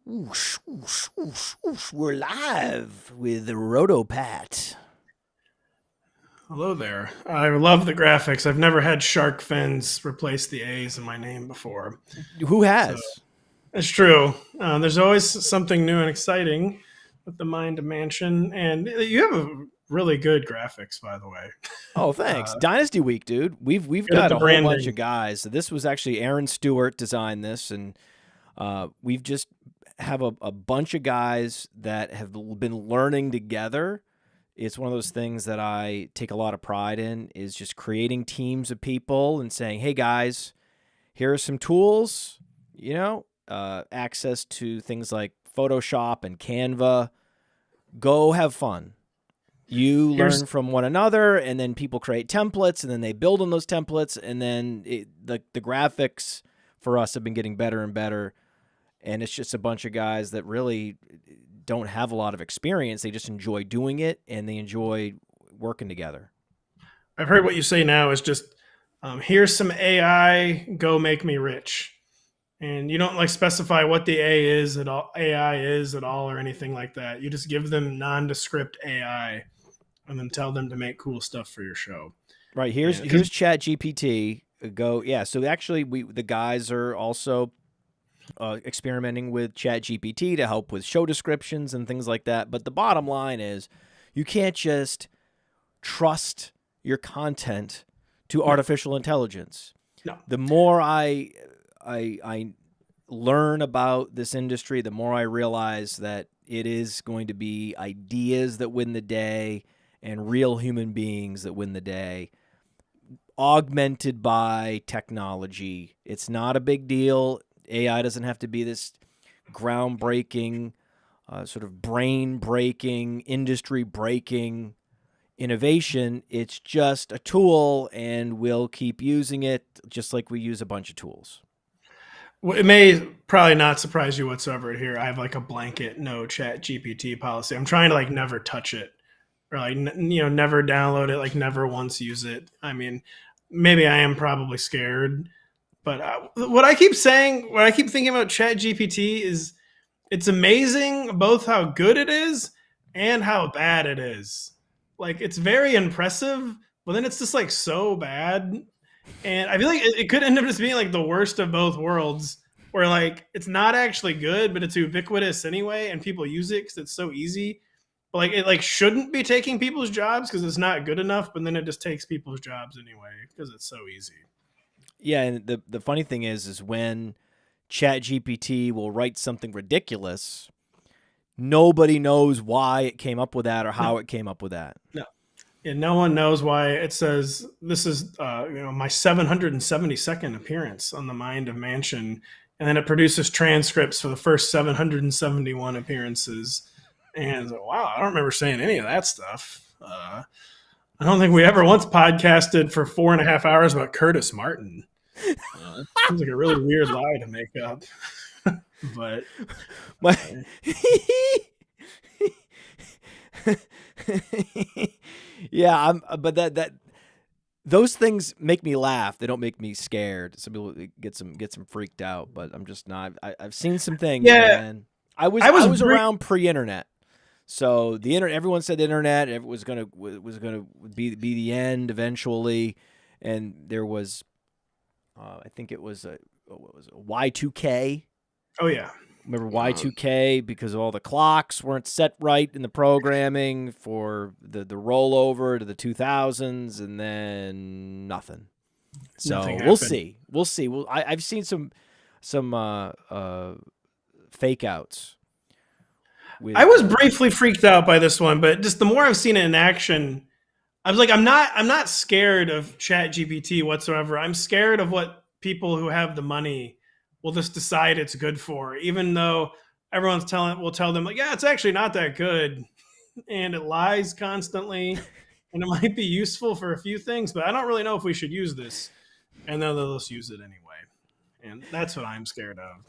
Oosh, oosh, oosh, oosh. We're live with Rotopat. Hello there. I love the graphics. I've never had shark fins replace the A's in my name before. Who So has? it's true. There's always something new and exciting with the Mind Mansion. And you have a really good graphics, by the way. Oh, thanks. Dynasty Week, dude. We've Good at got the a whole bunch branding. of guys. So this was actually Aaron Stewart designed this, and we've just have a bunch of guys that have been learning together. It's one of those things that I take a lot of pride in, is just creating teams of people and saying, hey, guys, here are some tools, access to things like Photoshop and Canva. Go have fun. You Here's learn from one another, and then people create templates, and then they build on those templates, and then the graphics for us have been getting better and better. And it's just a bunch of guys that really don't have a lot of experience. They just enjoy doing it, and they enjoy working together. I've heard what you say now is just here's some AI, go make me rich. And you don't like specify what the AI is at all or anything like that. You just give them nondescript AI and then tell them to make cool stuff for your show. Right, here's Chat GPT. So actually the guys are also experimenting with Chat GPT to help with show descriptions and things like that. But the bottom line is you can't just trust your content to artificial intelligence. No. The more I learn about this industry, the more I realize that it is going to be ideas that win the day and real human beings that win the day, augmented by technology. It's not a big deal. AI doesn't have to be this groundbreaking, sort of brain-breaking, industry-breaking innovation. It's just a tool, and we'll keep using it just like we use a bunch of tools. Well, it may probably not surprise you whatsoever here. I have like a blanket no Chat GPT policy. I'm trying to like never touch it or like never download it, like never once use it. I mean, maybe I am probably scared, but what I keep thinking about Chat GPT is it's amazing both how good it is and how bad it is. Like it's very impressive, but then it's just like so bad. And I feel like it could end up just being like the worst of both worlds, where like it's not actually good, but it's ubiquitous anyway, and people use it because it's so easy. But like it like shouldn't be taking people's jobs because it's not good enough, but then it just takes people's jobs anyway because it's so easy. Yeah, and the funny thing is when Chat GPT will write something ridiculous, nobody knows why it came up with that or how it came up with that. No. And no one knows why it says this is my 772nd appearance on the Mind of Mansion, and then it produces transcripts for the first 771 appearances. And wow, I don't remember saying any of that stuff. I don't think we ever once podcasted for 4.5 hours about Curtis Martin. It seems like a really weird lie to make up. But yeah, but that those things make me laugh. They don't make me scared. Some people get some freaked out, but I'm just not. I've seen some things. yeah, Man. I was around pre-internet, so the internet. Everyone said the internet was gonna be the end eventually, and there was, I think it was what was it, Y2K. Oh yeah. Remember Y2K because all the clocks weren't set right in the programming for the rollover to the 2000s, and then nothing. So we'll see. We'll see. I've seen some fake outs. I was briefly freaked out by this one, but just the more I've seen it in action, I was like, I'm not scared of Chat GPT whatsoever. I'm scared of what people who have the money will just decide it's good for, even though everyone's will tell them like, yeah, it's actually not that good, and it lies constantly, and it might be useful for a few things, but I don't really know if we should use this, and then they'll just use it anyway, and that's what I'm scared of.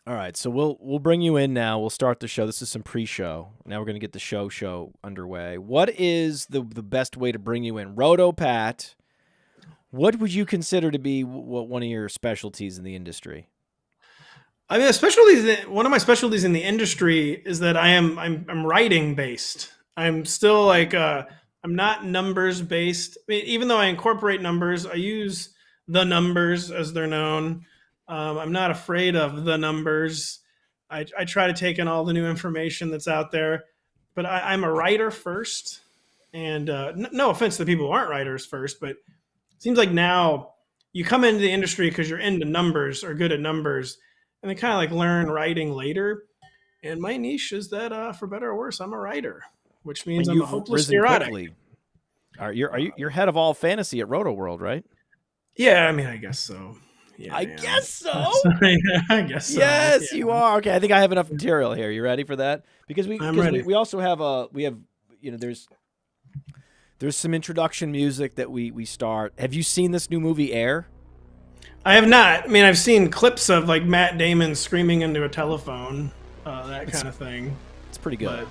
All right, so we'll bring you in now. We'll start the show. This is some pre-show. Now we're going to get the show underway. What is the best way to bring you in? Rotopat, what would you consider to be one of your specialties in the industry? I mean, one of my specialties in the industry is that I'm writing based. I'm still like I'm not numbers based. I mean, even though I incorporate numbers, I use the numbers as they're known. I'm not afraid of the numbers. I try to take in all the new information that's out there, but I'm a writer first. And no offense to the people who aren't writers first, but it seems like now you come into the industry because you're into numbers or good at numbers, and then kind of like learn writing later. And my niche is that, for better or worse, I'm a writer, which means And I'm a you've hopeless risen neurotic. quickly. You're head of all fantasy at Rotoworld, right? Yeah, I mean, I guess so. Yeah, I guess so. I guess so. Yes, Yeah. you are. Okay, I think I have enough material here. You ready for that? Because I'm ready. we also have there's some introduction music that we start. Have you seen this new movie Air? I have not. I mean, I've seen clips of like Matt Damon screaming into a telephone, that kind of thing. It's pretty good. But,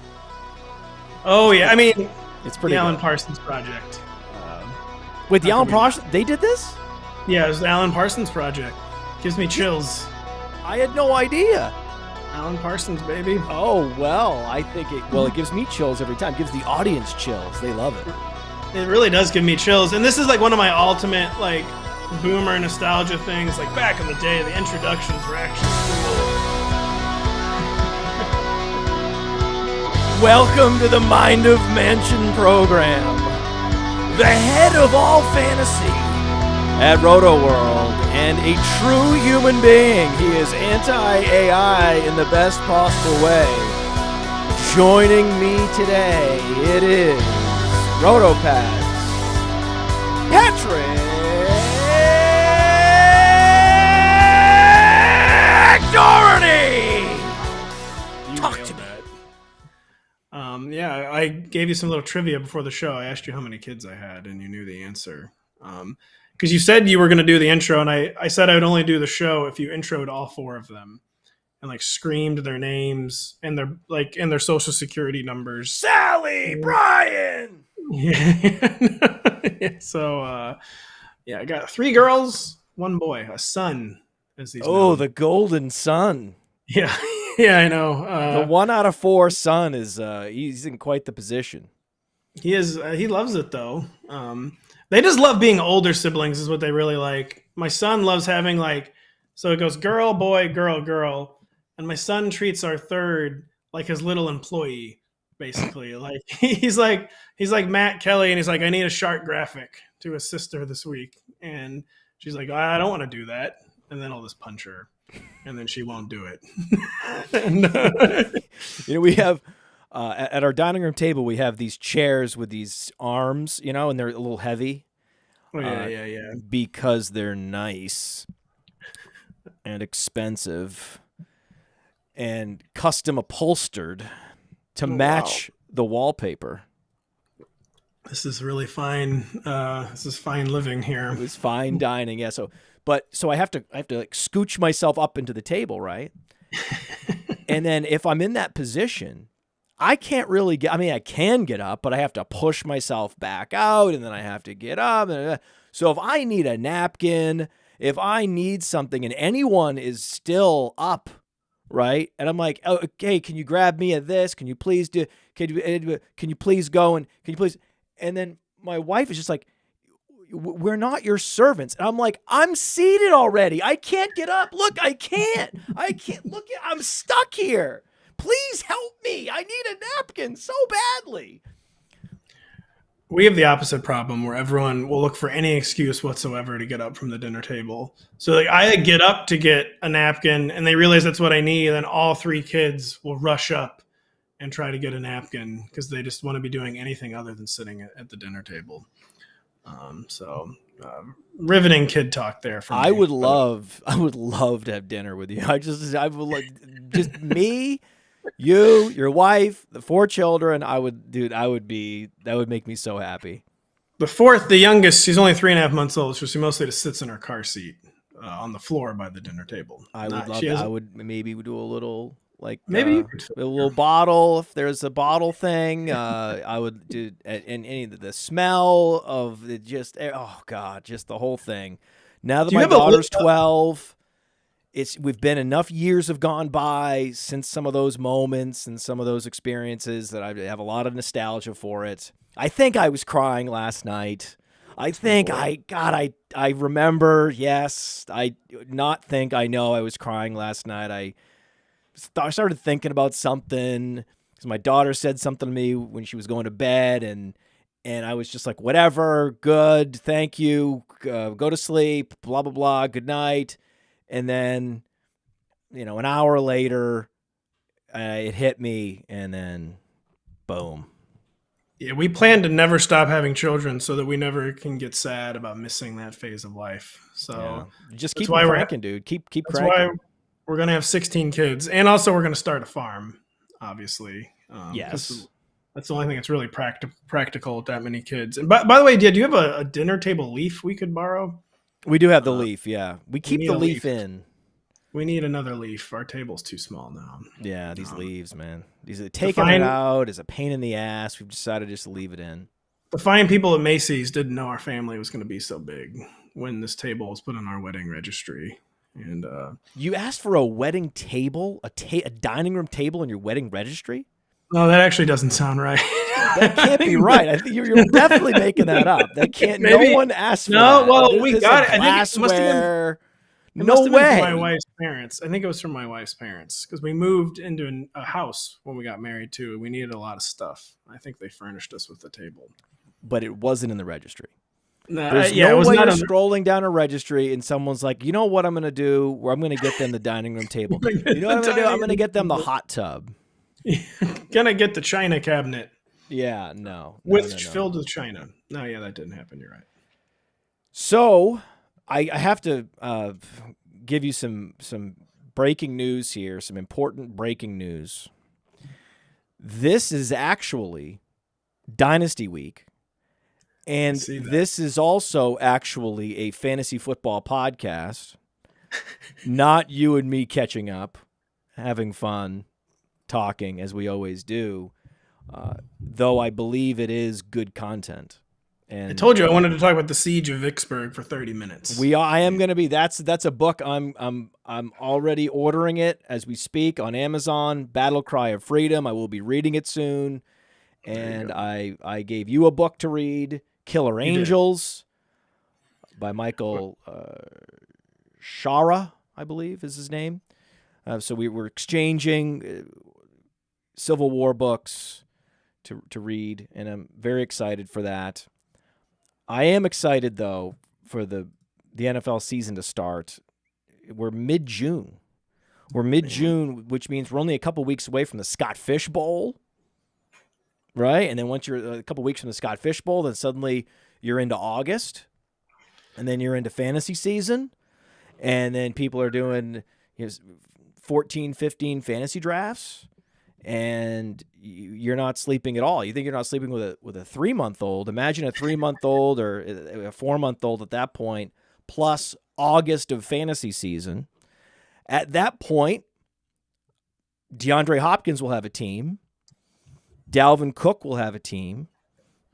oh yeah, I mean, It's pretty the good. Alan Parsons project. Wait, the Alan Parsons, they did this? Yeah, it was the Alan Parsons project. Gives me chills. I had no idea. Alan Parsons, baby. Oh, well, I think it gives me chills every time. It gives the audience chills. They love it. It really does give me chills. And this is like one of my ultimate like boomer nostalgia things. Like back in the day, the introductions were actually cool. Welcome to the Mind of Mansion program. The head of all fantasy at Rotoworld and a true human being. He is anti-AI in the best possible way. Joining me today, it is Rotopads, Patrick Daugherty. Talk to me. Yeah, I gave you some little trivia before the show. I asked you how many kids I had, and you knew the answer. Because you said you were going to do the intro, and I said I would only do the show if you introed all four of them and like screamed their names and their social security numbers. Sally, Brian. Yeah. So, I got 3 girls, 1 boy, a son, as he's known. The golden son. Yeah. Yeah, I know. The 1 out of 4 son is he's in quite the position. He is. He loves it though. They just love being older siblings, is what they really like. My son loves having so it goes girl, boy, girl, girl, and my son treats our third like his little employee, basically. Like he's like Matt Kelly, and he's like, I need a shark graphic to his sister this week, and she's like, I don't want to do that, and then I'll just punch her. And then she won't do it. And, we have at our dining room table, we have these chairs with these arms, and they're a little heavy. Oh, yeah. Because they're nice and expensive and custom upholstered to match the wallpaper. This is really fine. This is fine living here. It was fine dining, yeah. So I have to like scooch myself up into the table, right? And then if I'm in that position, I can't really get. I mean, I can get up, but I have to push myself back out, and then I have to get up. So if I need a napkin, if I need something, and anyone is still up, right? And I'm like, oh, okay, can you grab me at this? Can you please do? Can you please go and can you please? And then my wife is just like, we're not your servants. And I'm like, I'm seated already. I can't get up. Look, I can't. Look, I'm stuck here. Please help me. I need a napkin so badly. We have the opposite problem where everyone will look for any excuse whatsoever to get up from the dinner table. So like I get up to get a napkin and they realize that's what I need. And then all 3 kids will rush up and try to get a napkin because they just want to be doing anything other than sitting at the dinner table. Riveting kid talk there. I would love to have dinner with you. I would like just me, you, your wife, the 4 children. That would make me so happy. The 4th, the youngest, she's only 3.5 months old, so she mostly just sits in her car seat on the floor by the dinner table. I would love that. I would maybe do a little. Like maybe a little bottle, if there's a bottle thing, I would do, and any of the smell of it, just oh god, just the whole thing. Now that my daughter's 12, we've been enough years have gone by since some of those moments and some of those experiences that I have a lot of nostalgia for it. I think I was crying last night. I think I remember. Yes, I know I was crying last night. I started thinking about something because my daughter said something to me when she was going to bed, and I was just like, whatever, good, thank you, go to sleep, blah blah blah, good night. And then, an hour later, it hit me, and then, boom. Yeah, we plan to never stop having children so that we never can get sad about missing that phase of life. So just keep cranking, dude. Keep cranking. That's why we're going to have 16 kids. And also we're going to start a farm, obviously. Yes. That's the only thing that's really practical with that many kids. And by the way, do you have a dinner table leaf we could borrow? We do have the leaf, yeah. We keep the leaf in. We need another leaf. Our table's too small now. Yeah, these leaves, man. Taking it out is a pain in the ass. We've decided just to leave it in. The fine people at Macy's didn't know our family was going to be so big when this table was put on our wedding registry. And you asked for a wedding table, a dining room table in your wedding registry? No, that actually doesn't sound right. That can't be right. I think you're definitely making that up. That can't. Maybe, no one asked for no, that. Well, we got it. I think it must have been. No way. From my wife's parents. I think it was from my wife's parents because we moved into a house when we got married too. We needed a lot of stuff. I think they furnished us with the table, but it wasn't in the registry. There's no way you're scrolling down a registry and someone's like, you know what I'm going to do? Where I'm going to get them the dining room table. You know what I'm going to do? I'm going to get them the hot tub. Gonna get the china cabinet. Yeah, no. Filled with china. No, yeah, that didn't happen. You're right. So I have to give you some breaking news here, some important breaking news. This is actually Dynasty Week, and this is also actually a fantasy football podcast, not you and me catching up, having fun, talking as we always do, though I believe it is good content. And I told you I wanted to talk about the siege of Vicksburg for 30 minutes. I am going to be. That's a book. I'm already ordering it as we speak on Amazon. Battle Cry of Freedom. I will be reading it soon. And I gave you a book to read, Killer Angels, by Michael Shara, I believe is his name. So we were exchanging Civil War books to read, and I'm very excited for that. I am excited, though, for the NFL season to start. We're mid-June. Which means we're only a couple weeks away from the Scott Fish Bowl, right? And then once you're a couple weeks from the Scott Fish Bowl, then suddenly you're into August, and then you're into fantasy season, and then people are doing 14, 15 fantasy drafts, and you're not sleeping at all. You think you're not sleeping with a 3-month-old. Imagine a 3-month-old or a 4-month-old at that point, plus August of fantasy season. At that point, DeAndre Hopkins will have a team. Dalvin Cook will have a team.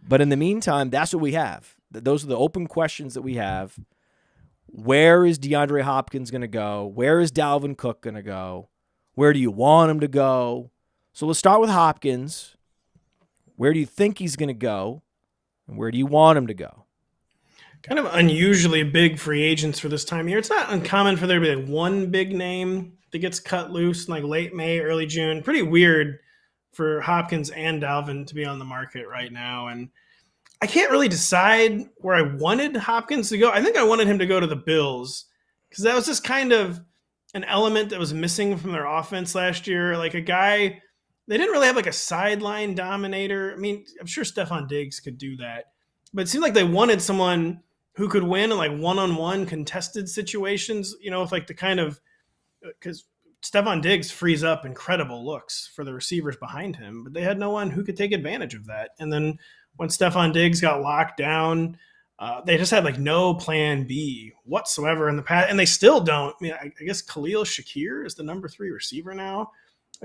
But in the meantime, that's what we have. Those are the open questions that we have. Where is DeAndre Hopkins going to go? Where is Dalvin Cook going to go? Where do you want him to go? So let's start with Hopkins. Where do you think he's going to go? And where do you want him to go? Kind of unusually big free agents for this time of year. It's not uncommon for there to be like one big name that gets cut loose in like late May, early June. Pretty weird for Hopkins and Dalvin to be on the market right now. And I can't really decide where I wanted Hopkins to go. I think I wanted him to go to the Bills because that was just kind of an element that was missing from their offense last year. Like a guy, they didn't really have like a sideline dominator. I mean, I'm sure Stephon Diggs could do that, but it seemed like they wanted someone who could win in like one-on-one contested situations, with like the kind of, because Stephon Diggs frees up incredible looks for the receivers behind him, but they had no one who could take advantage of that. And then when Stephon Diggs got locked down, they just had like no plan B whatsoever in the past. And they still don't. I mean, I guess Khalil Shakir is the number 3 receiver now.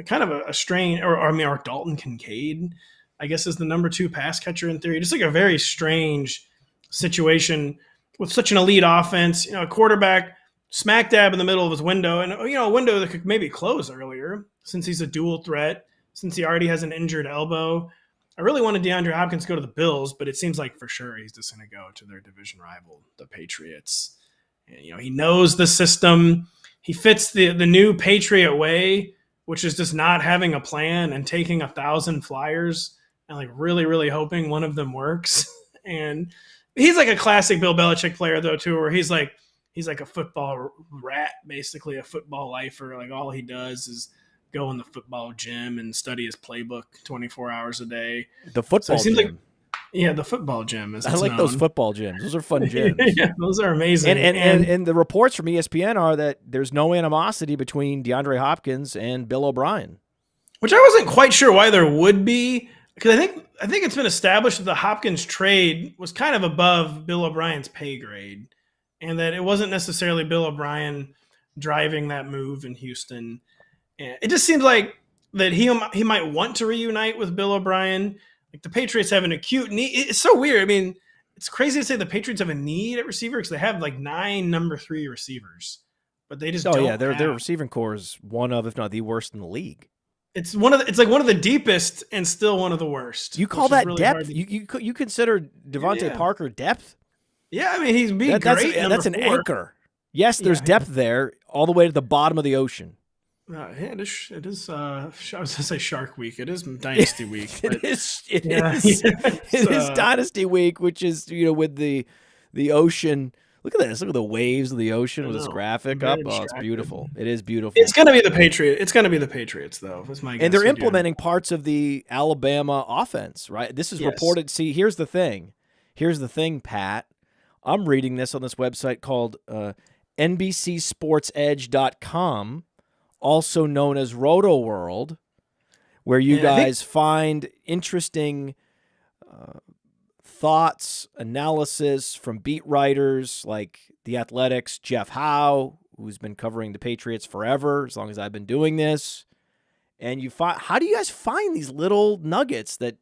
Kind of a strange, or Dalton Kincaid, I guess, is the number 2 pass catcher in theory. Just like a very strange situation with such an elite offense. A quarterback smack dab in the middle of his window, and a window that could maybe close earlier since he's a dual threat, since he already has an injured elbow. I really wanted DeAndre Hopkins to go to the Bills, but it seems like for sure he's just going to go to their division rival, the Patriots. And, he knows the system. He fits the new Patriot way, which is just not having a plan and taking 1,000 flyers and like really, really hoping one of them works. And he's like a classic Bill Belichick player though too, where he's like a football rat, basically a football lifer. Like all he does is go in the football gym and study his playbook 24 hours a day. The football gym. The football gym. I like those football gyms. Those are fun gyms. Yeah, those are amazing. And the reports from ESPN are that there's no animosity between DeAndre Hopkins and Bill O'Brien. Which I wasn't quite sure why there would be, because I think it's been established that the Hopkins trade was kind of above Bill O'Brien's pay grade, and that it wasn't necessarily Bill O'Brien driving that move in Houston. And it just seems like that he might want to reunite with Bill O'Brien. Like the Patriots have an acute need. It's so weird. I mean, it's crazy to say the Patriots have a need at receiver because they have like 9 number 3 receivers, but they just don't. Yeah, their receiving core is one of, if not the worst in the league. It's like one of the deepest and still one of the worst. You call that really depth? You consider Davante Parker depth? Yeah, I mean he's great. That's an anchor. Yes, there's depth there, all the way to the bottom of the ocean. It is. I was going to say Shark Week. It is Dynasty Week. It is Dynasty Week, which is with the ocean. Look at this. Look at the waves of the ocean with this graphic up. Oh, it's beautiful. It is beautiful. It's going to be the Patriots. It's going to be the Patriots, though. That's my guess. And they're implementing parts of the Alabama offense, right? This is reported. See, here's the thing. Pat. I'm reading this on this website called NBCSportsEdge.com. Also known as Rotoworld, where you guys find interesting thoughts, analysis from beat writers like The Athletic's Jeff Howe, who's been covering the Patriots forever, as long as I've been doing this. And how do you guys find these little nuggets that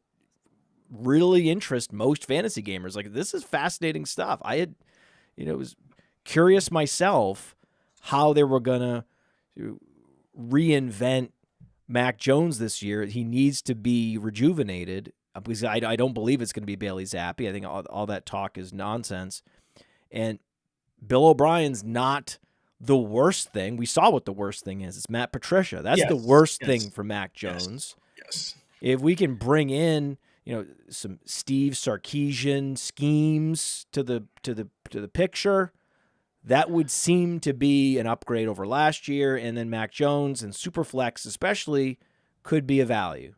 really interest most fantasy gamers? Like, this is fascinating stuff. I was curious myself how they were going to reinvent Mac Jones this year. He needs to be rejuvenated because I don't believe it's going to be Bailey Zappi. I think all that talk is nonsense. And Bill O'Brien's not the worst thing. We saw what the worst thing is. It's Matt Patricia. That's the worst thing for Mac Jones. Yes. If we can bring in some Steve Sarkisian schemes to the picture, that would seem to be an upgrade over last year, and then Mac Jones and Superflex especially could be a value.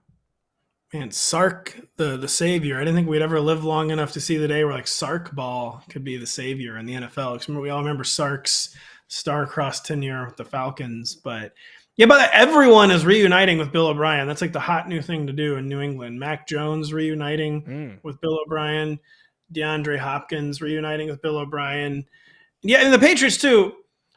Man, Sark, the savior. I didn't think we'd ever live long enough to see the day where like Sark ball could be the savior in the NFL. We all remember Sark's star-crossed tenure with the Falcons, but everyone is reuniting with Bill O'Brien. That's like the hot new thing to do in New England. Mac Jones reuniting with Bill O'Brien, DeAndre Hopkins reuniting with Bill O'Brien. Yeah, and the Patriots too.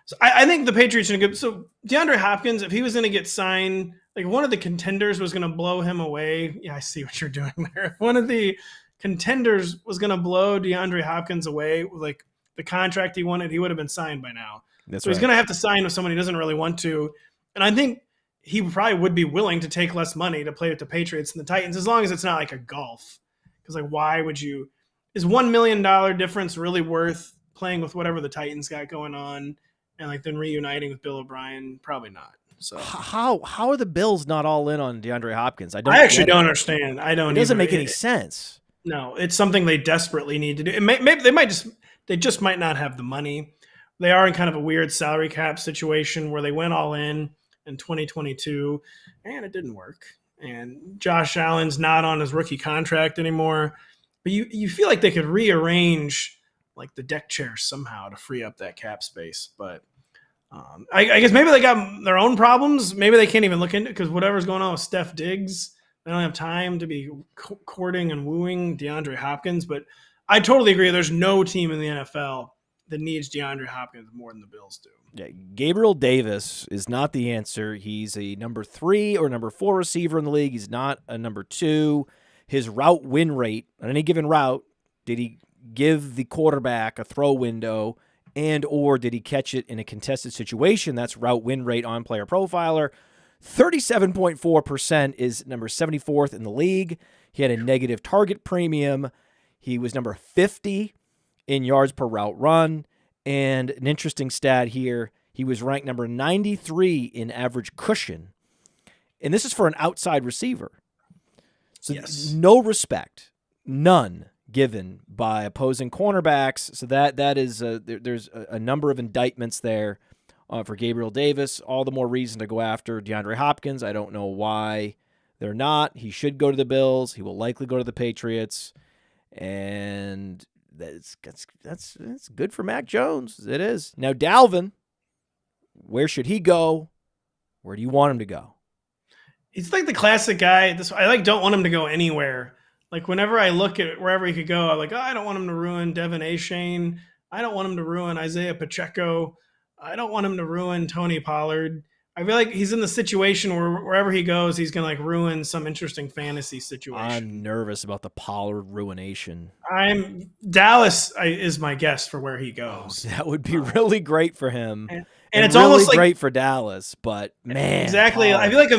So I think the Patriots are good. So DeAndre Hopkins, if he was going to get signed, like one of the contenders was going to blow him away. Yeah, I see what you're doing there. If one of the contenders was going to blow DeAndre Hopkins away with like the contract he wanted, he would have been signed by now. That's so he's going to have to sign with someone he doesn't really want to. And I think he probably would be willing to take less money to play with the Patriots and the Titans, as long as it's not like a golf. Because like, why would you? Is $1 million difference really worth playing with whatever the Titans got going on and like then reuniting with Bill O'Brien? Probably not. So how are the Bills not all in on DeAndre Hopkins? I actually don't understand. It doesn't make any sense. No, it's something they desperately need to do. Maybe they just might not have the money. They are in kind of a weird salary cap situation where they went all in 2022 and it didn't work. And Josh Allen's not on his rookie contract anymore. But you feel like they could rearrange like the deck chairs somehow to free up that cap space. But I guess maybe they got their own problems. Maybe they can't even look into it because whatever's going on with Steph Diggs, they don't have time to be courting and wooing DeAndre Hopkins. But I totally agree. There's no team in the NFL that needs DeAndre Hopkins more than the Bills do. Yeah, Gabriel Davis is not the answer. He's a number 3 or number 4 receiver in the league. He's not a number 2. His route win rate on any given route, did he give the quarterback a throw window and or did he catch it in a contested situation? That's route win rate on Player Profiler. 37.4% is number 74th in the league. He had a negative target premium. He was number 50 in yards per route run. And an interesting stat here, he was ranked number 93 in average cushion. And this is for an outside receiver. So no respect, none given by opposing cornerbacks. So that is there's a number of indictments there for Gabriel Davis. All the more reason to go after DeAndre Hopkins. I don't know why they're not. He should go to the Bills. He will likely go to the Patriots. And that's good for Mac Jones. It is. Now, Dalvin, where should he go? Where do you want him to go? He's like the classic guy. I don't want him to go anywhere. Like whenever I look at wherever he could go, I'm like, I don't want him to ruin Devin Achane. I don't want him to ruin Isiah Pacheco. I don't want him to ruin Tony Pollard. I feel like he's in the situation where wherever he goes, he's going to like ruin some interesting fantasy situation. I'm nervous about the Pollard ruination. Dallas is my guess for where he goes. Oh, that would be really great for him. And it's really almost like great for Dallas, but man, exactly. I feel like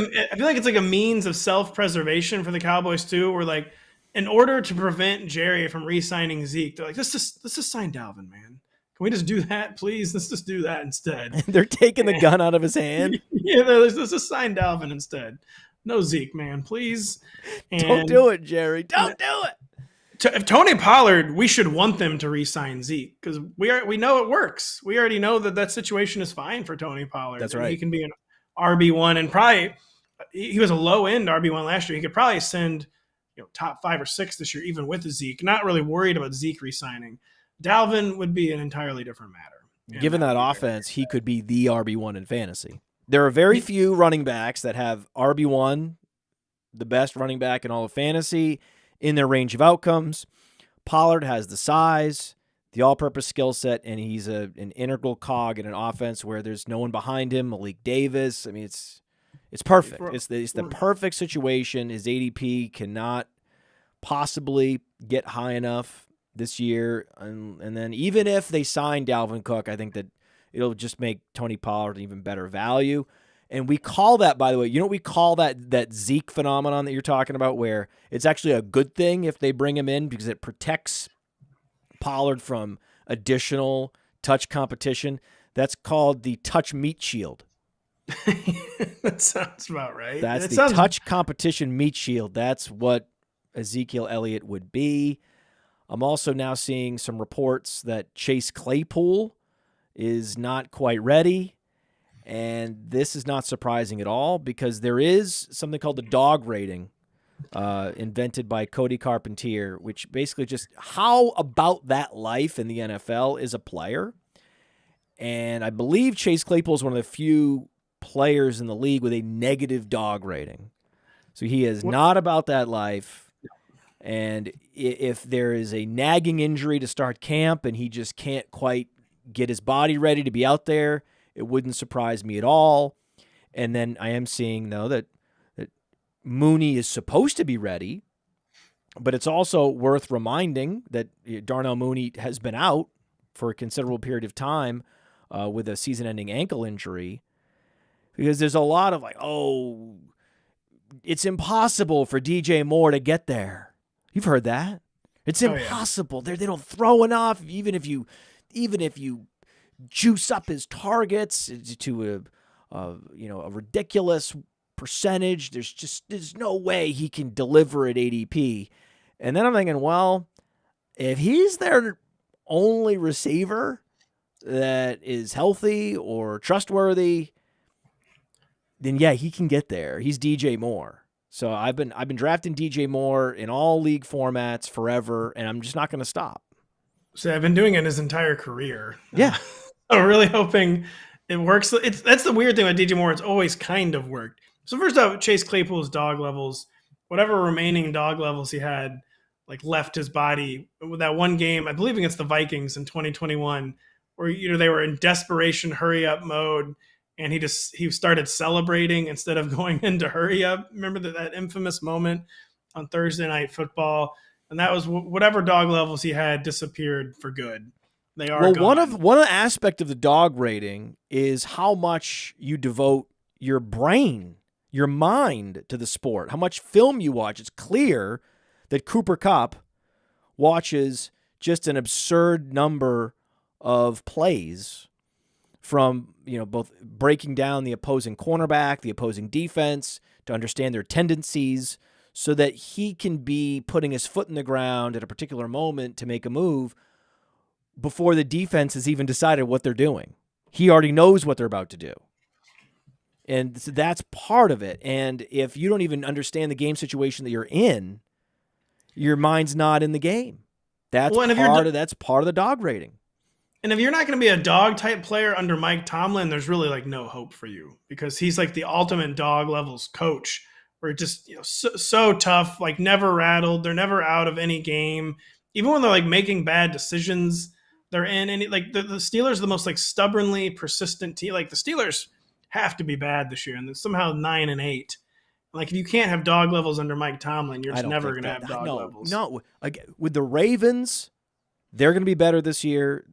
it's like a means of self-preservation for the Cowboys too. Where like, in order to prevent Jerry from re-signing Zeke, they're like, let's just sign Dalvin, man. Can we just do that, please? Let's just do that instead. They're taking the gun out of his hand. Yeah, let's just sign Dalvin instead. No Zeke, man, please. Don't do it, Jerry. Don't do it. If Tony Pollard, we should want them to re-sign Zeke because we know it works. We already know that situation is fine for Tony Pollard. That's right. He can be an RB1 and probably he was a low end RB1 last year. He could probably send top 5 or 6 this year, even with Zeke. Not really worried about Zeke re-signing. Dalvin would be an entirely different matter. Given that offense, he could be the RB1 in fantasy. There are very few running backs that have RB1, the best running back in all of fantasy, in their range of outcomes. Pollard has the size, the all-purpose skill set, and he's an integral cog in an offense where there's no one behind him. Malik Davis. I mean, it's perfect. It's the perfect situation. His ADP cannot possibly get high enough this year. And then even if they sign Dalvin Cook, I think that it'll just make Tony Pollard an even better value. And we call that, by the way, we call that Zeke phenomenon that you're talking about, where it's actually a good thing if they bring him in because it protects Pollard from additional touch competition. That's called the touch meat shield. That sounds about right. That's touch competition meat shield. That's what Ezekiel Elliott would be. I'm also now seeing some reports that Chase Claypool is not quite ready. And this is not surprising at all because there is something called the dog rating invented by Cody Carpentier, which basically just how about that life in the NFL is a player. And I believe Chase Claypool is one of the few players in the league with a negative dog rating. So he is not about that life. And if there is a nagging injury to start camp and he just can't quite get his body ready to be out there, it wouldn't surprise me at all. And then I am seeing, though, that Mooney is supposed to be ready, but it's also worth reminding that Darnell Mooney has been out for a considerable period of time with a season-ending ankle injury, because there's a lot of it's impossible for DJ Moore to get there. You've heard that. It's impossible. Yeah. They don't throw enough, even if you juice up his targets to a ridiculous percentage. There's no way he can deliver at ADP. And then I'm thinking, well, if he's their only receiver that is healthy or trustworthy, then yeah, he can get there. He's DJ Moore. So I've been drafting DJ Moore in all league formats forever, and I'm just not going to stop. So I've been doing it his entire career. Yeah. I'm really hoping it works. That's the weird thing about DJ Moore. It's always kind of worked. So first off, Chase Claypool's dog levels, whatever remaining dog levels he had, left his body with that one game, I believe against the Vikings in 2021, where they were in desperation hurry up mode, and he started celebrating instead of going into hurry up. Remember that infamous moment on Thursday Night Football? And that was whatever dog levels he had disappeared for good. They are Well, gone. one of the aspect of the dog rating is how much you devote your brain, your mind to the sport, how much film you watch. It's clear that Cooper Kupp watches just an absurd number of plays from, both breaking down the opposing cornerback, the opposing defense, to understand their tendencies so that he can be putting his foot in the ground at a particular moment to make a move before the defense has even decided what they're doing. He already knows what they're about to do. And so that's part of it. And if you don't even understand the game situation that you're in, your mind's not in the game. That's part of the dog rating. And if you're not going to be a dog type player under Mike Tomlin, there's really like no hope for you, because he's like the ultimate dog levels coach, where just so tough, like never rattled. They're never out of any game, even when they're like making bad decisions. They're in any, like the Steelers are the most like stubbornly persistent team. Like the Steelers have to be bad this year, and they're somehow 9-8. Like if you can't have dog levels under Mike Tomlin, you're just never going to have dog levels. No, again, with the Ravens, they're going to be better this year.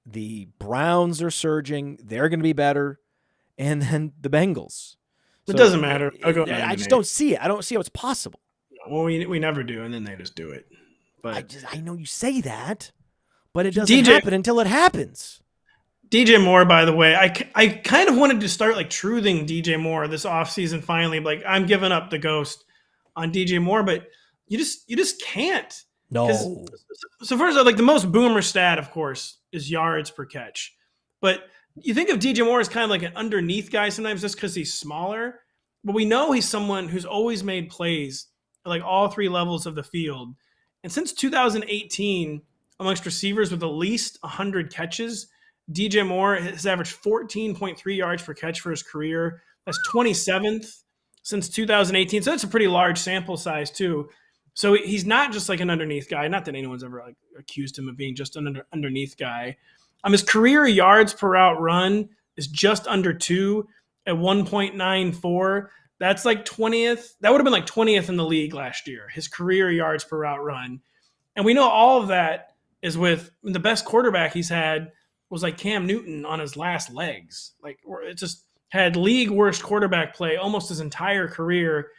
The Browns are surging; they're going to be better, and then the Bengals. It doesn't matter. I just don't see it. I don't see how it's possible. Well, we never do, and then they just do it. But I know you say that, but it doesn't happen until it happens. DJ Moore, by the way, I kind of wanted to start like truthing DJ Moore this offseason finally. Like, I'm giving up the ghost on DJ Moore, but you just can't. No. So first, like the most boomer stat, of course, is yards per catch. But you think of DJ Moore as kind of like an underneath guy sometimes just because he's smaller. But we know he's someone who's always made plays at like all three levels of the field. And since 2018, amongst receivers with at least 100 catches, DJ Moore has averaged 14.3 yards per catch for his career. That's 27th since 2018. So that's a pretty large sample size too. So he's not just like an underneath guy. Not that anyone's ever like accused him of being just an underneath guy. His career yards per route run is just under 2 at 1.94. That's like 20th. That would have been like 20th in the league last year, his career yards per route run. And we know all of that is with the best quarterback he's had was like Cam Newton on his last legs. Like it just had league worst quarterback play almost his entire career.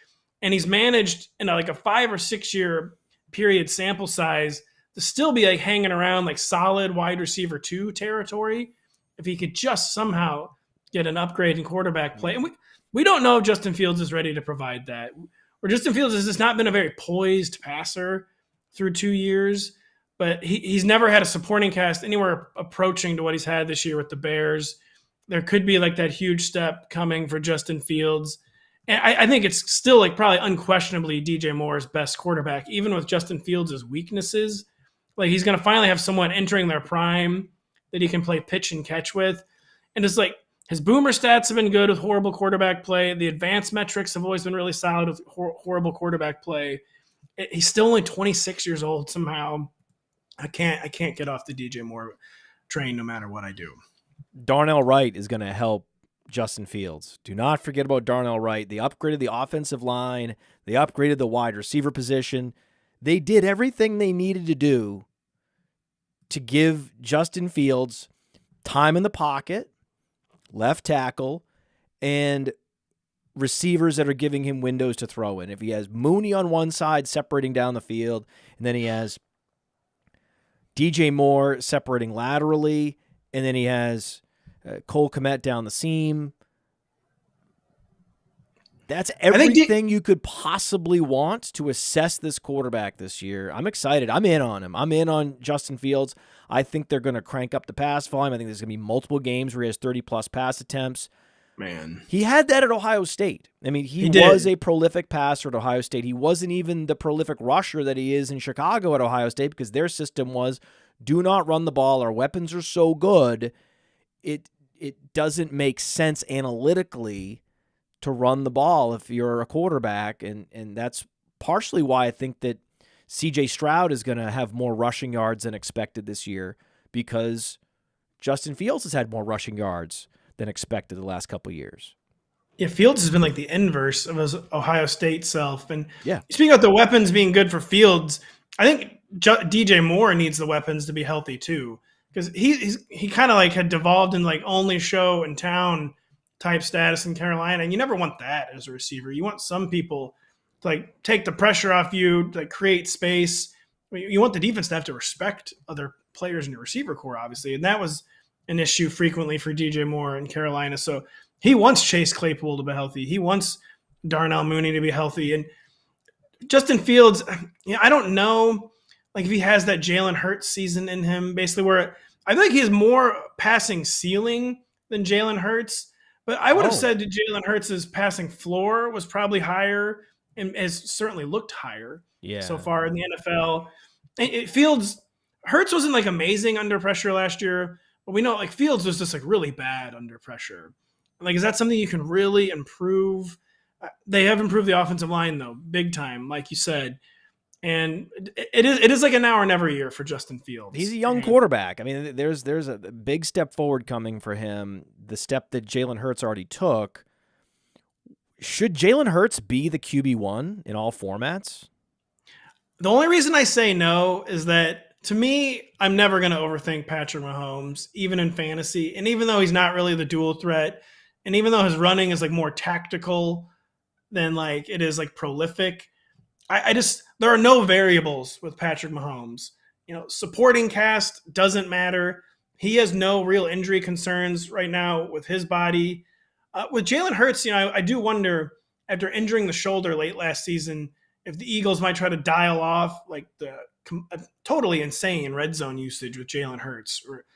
And he's managed in like a 5 or 6 year period sample size to still be like hanging around like solid wide receiver 2 territory if he could just somehow get an upgrade in quarterback play. And we don't know if Justin Fields is ready to provide that. Or Justin Fields has just not been a very poised passer through 2 years, but he's never had a supporting cast anywhere approaching to what he's had this year with the Bears. There could be like that huge step coming for Justin Fields. And I think it's still like probably unquestionably DJ Moore's best quarterback, even with Justin Fields' weaknesses. Like he's going to finally have someone entering their prime that he can play pitch and catch with. And it's like his boomer stats have been good with horrible quarterback play. The advanced metrics have always been really solid with horrible quarterback play. He's still only 26 years old somehow. I can't get off the DJ Moore train no matter what I do. Darnell Wright is going to help Justin Fields. Do not forget about Darnell Wright. They upgraded the offensive line. They upgraded the wide receiver position. They did everything they needed to do to give Justin Fields time in the pocket, left tackle, and receivers that are giving him windows to throw in. If he has Mooney on one side separating down the field, and then he has DJ Moore separating laterally, and then he has Cole Kmet down the seam. That's everything you could possibly want to assess this quarterback this year. I'm excited. I'm in on him. I'm in on Justin Fields. I think they're going to crank up the pass volume. I think there's going to be multiple games where he has 30-plus pass attempts. Man. He had that at Ohio State. I mean, he was a prolific passer at Ohio State. He wasn't even the prolific rusher that he is in Chicago at Ohio State because their system was do not run the ball. Our weapons are so good, it doesn't make sense analytically to run the ball if you're a quarterback, and that's partially why I think that C.J. Stroud is going to have more rushing yards than expected this year because Justin Fields has had more rushing yards than expected the last couple of years. Yeah, Fields has been like the inverse of his Ohio State self. And yeah, speaking of the weapons being good for Fields, I think DJ Moore needs the weapons to be healthy too. because he kind of like had devolved in like only show in town type status in Carolina, and you never want that as a receiver. You want some people to like take the pressure off you, to like create space. I mean, you want the defense to have to respect other players in your receiver core, obviously, and that was an issue frequently for DJ Moore in Carolina. So he wants Chase Claypool to be healthy. He wants Darnell Mooney to be healthy, and Justin Fields. I don't know, like if he has that Jalen Hurts season in him, basically where I feel like he has more passing ceiling than Jalen Hurts. But I would have said that Jalen Hurts' passing floor was probably higher and has certainly looked higher so far in the NFL. Fields, Hurts wasn't like amazing under pressure last year, but we know like Fields was just like really bad under pressure. Like, is that something you can really improve? They have improved the offensive line though, big time, like you said. And it is like an now or never year for Justin Fields. He's a young quarterback. I mean, there's a big step forward coming for him. The step that Jalen Hurts already took. Should Jalen Hurts be the QB1 in all formats? The only reason I say no is that, to me, I'm never going to overthink Patrick Mahomes, even in fantasy. And even though he's not really the dual threat, and even though his running is like more tactical than like it is like prolific, I just, there are no variables with Patrick Mahomes. Supporting cast doesn't matter. He has no real injury concerns right now with his body. With Jalen Hurts, I do wonder, after injuring the shoulder late last season, if the Eagles might try to dial off like the totally insane red zone usage with Jalen Hurts, or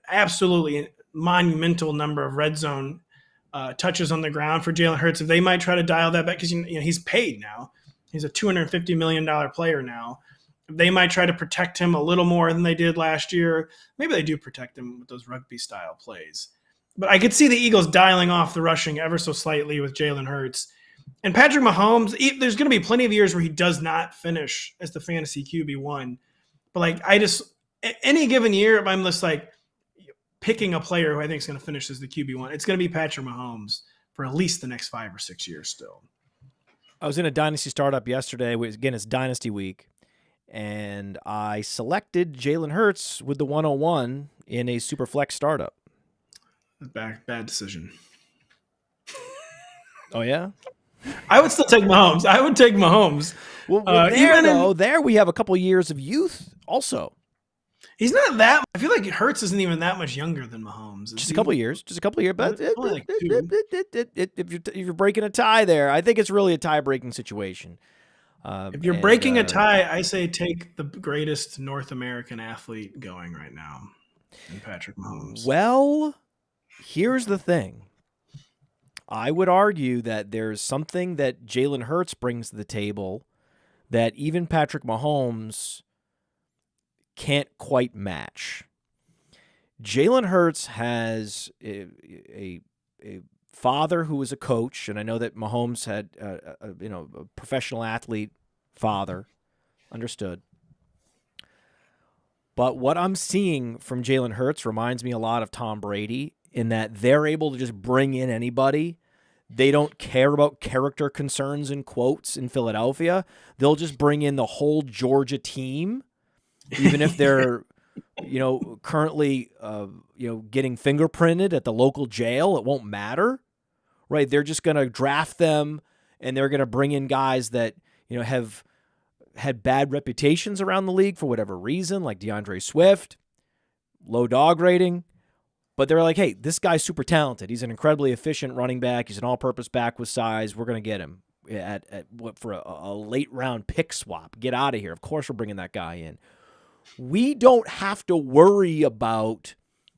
absolutely monumental number of red zone touches on the ground for Jalen Hurts. If they might try to dial that back, because he's paid now. He's a $250 million player now. They might try to protect him a little more than they did last year. Maybe they do protect him with those rugby-style plays. But I could see the Eagles dialing off the rushing ever so slightly with Jalen Hurts. And Patrick Mahomes, there's going to be plenty of years where he does not finish as the fantasy QB1. But any given year, if I'm just like picking a player who I think is going to finish as the QB1, it's going to be Patrick Mahomes for at least the next 5 or 6 years still. I was in a Dynasty startup yesterday. Again, it's Dynasty week. And I selected Jalen Hurts with the 101 in a super flex startup. Bad decision. Oh, yeah? I would still take Mahomes. I would take Mahomes. Well, there we have a couple years of youth also. He's not that. I feel like Hurts isn't even that much younger than Mahomes. Just a couple years. But if you're breaking a tie there, I think it's really a tie-breaking situation. If you're breaking a tie, I say take the greatest North American athlete going right now, in Patrick Mahomes. Well, here's the thing. I would argue that there's something that Jalen Hurts brings to the table that even Patrick Mahomes can't quite match. Jalen Hurts has a father who was a coach, and I know that Mahomes had a professional athlete father. Understood. But what I'm seeing from Jalen Hurts reminds me a lot of Tom Brady in that they're able to just bring in anybody. They don't care about character concerns and quotes in Philadelphia. They'll just bring in the whole Georgia team, even if they're currently getting fingerprinted at the local jail. It won't matter, right? They're just going to draft them, and they're going to bring in guys that have had bad reputations around the league for whatever reason, like DeAndre Swift, low dog rating. But they're like, hey, this guy's super talented. He's an incredibly efficient running back. He's an all-purpose back with size. We're going to get him for a late-round pick swap. Get out of here. Of course we're bringing that guy in. We don't have to worry about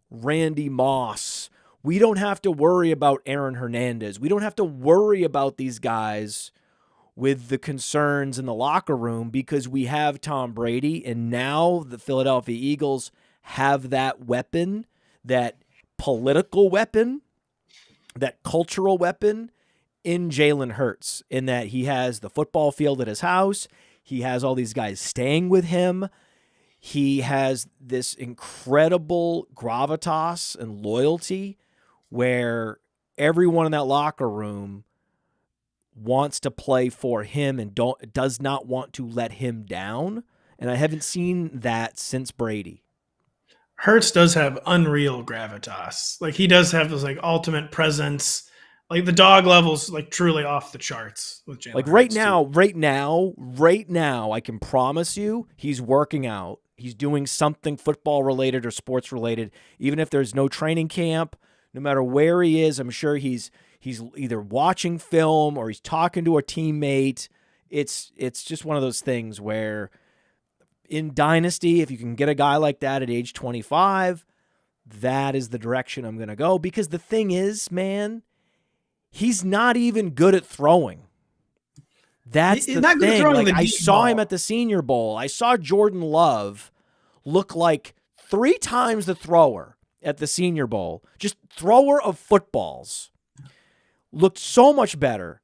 Randy Moss. We don't have to worry about Aaron Hernandez. We don't have to worry about these guys with the concerns in the locker room because we have Tom Brady, and now the Philadelphia Eagles have that weapon, that political weapon, that cultural weapon in Jalen Hurts, in that he has the football field at his house. He has all these guys staying with him. He has this incredible gravitas and loyalty where everyone in that locker room wants to play for him and does not want to let him down. And I haven't seen that since Brady. Hurts does have unreal gravitas. Like he does have this like ultimate presence. Like the dog levels like truly off the charts with Jalen Like Hurts right now, I can promise you he's working out. He's doing something football related or sports related. Even if there's no training camp, no matter where he is, I'm sure he's either watching film or he's talking to a teammate. It's just one of those things where in Dynasty, if you can get a guy like that at age 25, that is the direction I'm going to go. Because the thing is, man, he's not even good at throwing. That's the thing. Like, I saw him at the Senior Bowl. I saw Jordan Love look like 3 times the thrower at the Senior Bowl. Just thrower of footballs. Looked so much better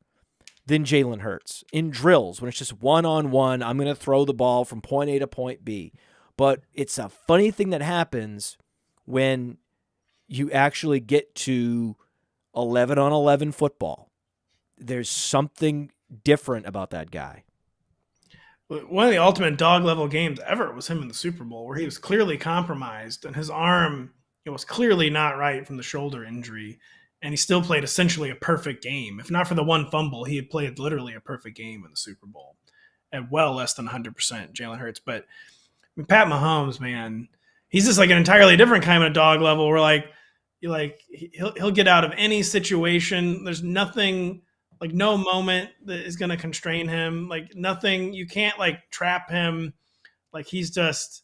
than Jalen Hurts in drills when it's just one-on-one. I'm going to throw the ball from point A to point B. But it's a funny thing that happens when you actually get to 11-on-11 football. There's something different about that guy. One of the ultimate dog level games ever was him in the Super Bowl, where he was clearly compromised and his arm was clearly not right from the shoulder injury. And he still played essentially a perfect game. If not for the one fumble, he had played literally a perfect game in the Super Bowl at well less than 100%, Jalen Hurts. But I mean, Pat Mahomes, man, he's just like an entirely different kind of dog level where he'll get out of any situation. There's nothing, like no moment that is going to constrain him. Like nothing, you can't like trap him. Like he's just.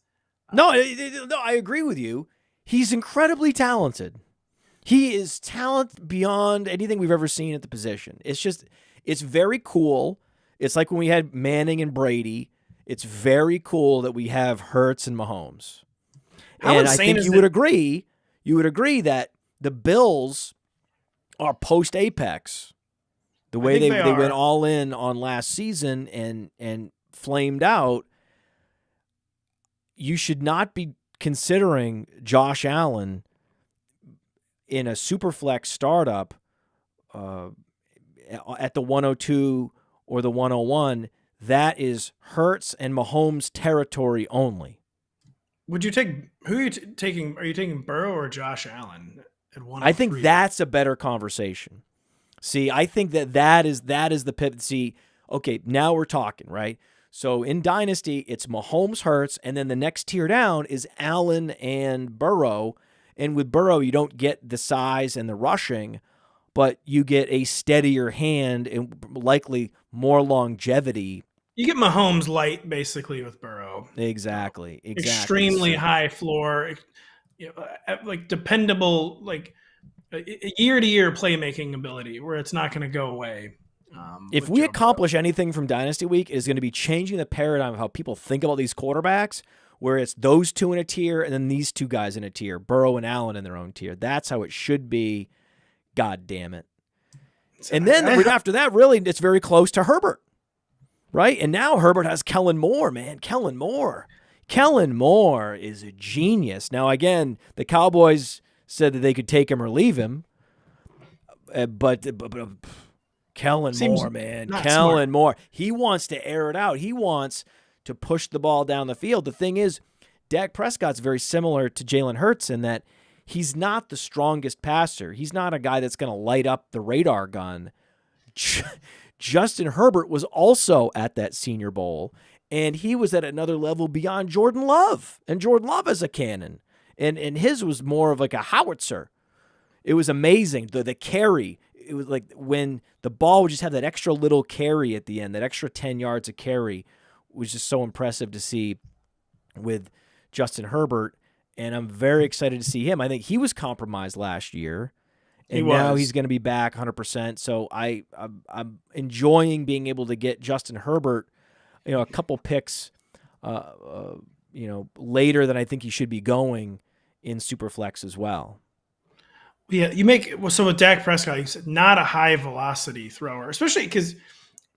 No, I agree with you. He's incredibly talented. He is talent beyond anything we've ever seen at the position. It's very cool. It's like when we had Manning and Brady. It's very cool that we have Hurts and Mahomes. And I think you would agree that the Bills are post-Apex. The way they went all in on last season and flamed out, you should not be considering Josh Allen in a Superflex startup at the 102 or the 101, that is Hurts and Mahomes territory only. Would you take who are you taking? Are you taking Burrow or Josh Allen at 103? I think that's a better conversation. See, I think that is the pivot. See, okay, now we're talking, right? So in Dynasty, it's Mahomes, Hurts, and then the next tier down is Allen and Burrow. And with Burrow, you don't get the size and the rushing, but you get a steadier hand and likely more longevity. You get Mahomes light, basically, with Burrow. Exactly. Extremely high floor, like dependable, like year-to-year playmaking ability where it's not going to go away. If we accomplish anything from Dynasty Week, it is going to be changing the paradigm of how people think about these quarterbacks, where it's those two in a tier and then these two guys in a tier, Burrow and Allen in their own tier. That's how it should be. God damn it. And then right after that, really, it's very close to Herbert, right? And now Herbert has Kellen Moore, man. Kellen Moore is a genius. Now, again, the Cowboys said that they could take him or leave him, but Kellen Moore, man. Kellen Moore. He wants to air it out. He wants to push the ball down the field. The thing is, Dak Prescott's very similar to Jalen Hurts in that he's not the strongest passer. He's not a guy that's going to light up the radar gun. Justin Herbert was also at that Senior Bowl, and he was at another level beyond Jordan Love. And Jordan Love is a cannon. And his was more of like a howitzer. It was amazing. The carry. It was like when the ball would just have that extra little carry at the end, that extra 10 yards of carry was just so impressive to see with Justin Herbert. And I'm very excited to see him. I think he was compromised last year. And now he's going to be back 100%. So I'm enjoying being able to get Justin Herbert, a couple picks, later than I think he should be going in Superflex as well. Yeah, so with Dak Prescott, he's not a high velocity thrower, especially because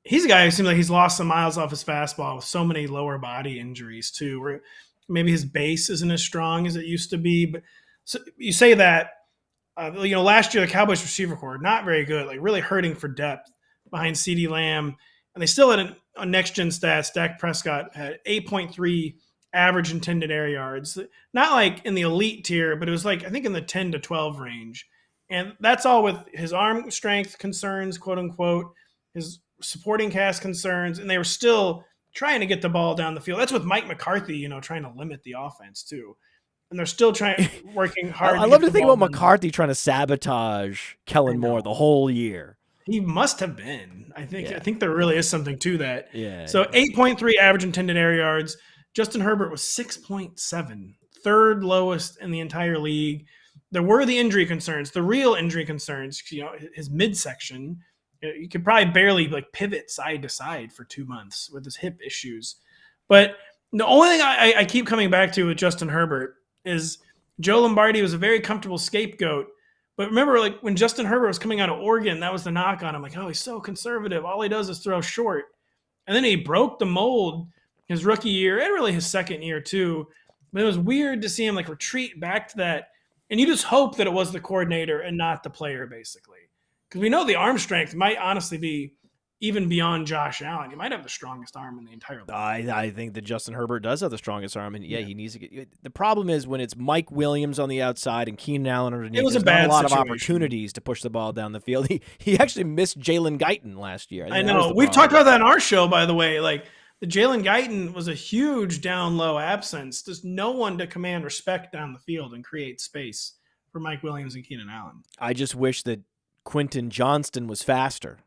he's a guy who seems like he's lost some miles off his fastball with so many lower body injuries too, where maybe his base isn't as strong as it used to be. But so you say that, last year the Cowboys receiver corps not very good, like really hurting for depth behind CeeDee Lamb, and they still had on next gen stats. Dak Prescott had 8.3 average intended air yards. Not like in the elite tier, but it was like, I think in the 10 to 12 range. And that's all with his arm strength concerns, quote unquote, his supporting cast concerns. And they were still trying to get the ball down the field. That's with Mike McCarthy, trying to limit the offense too. And they're still working hard. I love to think about McCarthy trying to sabotage Kellen Moore the whole year. He must have been. I think there really is something to that. Yeah. So 8.3 average intended air yards. Justin Herbert was 6.7, third lowest in the entire league. There were the injury concerns, the real injury concerns. His midsection, you could probably barely like pivot side to side for 2 months with his hip issues. But the only thing I keep coming back to with Justin Herbert is Joe Lombardi was a very comfortable scapegoat. But remember, like when Justin Herbert was coming out of Oregon, that was the knock on him. Like, oh, he's so conservative. All he does is throw short. And then he broke the mold his rookie year and really his second year too. But it was weird to see him like retreat back to that. And you just hope that it was the coordinator and not the player, basically. Because we know the arm strength might honestly be even beyond Josh Allen. He might have the strongest arm in the entire league. I think that Justin Herbert does have the strongest arm, and he needs to get. The problem is when it's Mike Williams on the outside and Keenan Allen underneath. It was there's a bad not a lot situation. of opportunities to push the ball down the field. He actually missed Jalen Guyton last year. I know. We've talked about that in our show, by the way. Like the Jalen Guyton was a huge down low absence. There's no one to command respect down the field and create space for Mike Williams and Keenan Allen. I just wish that Quentin Johnston was faster.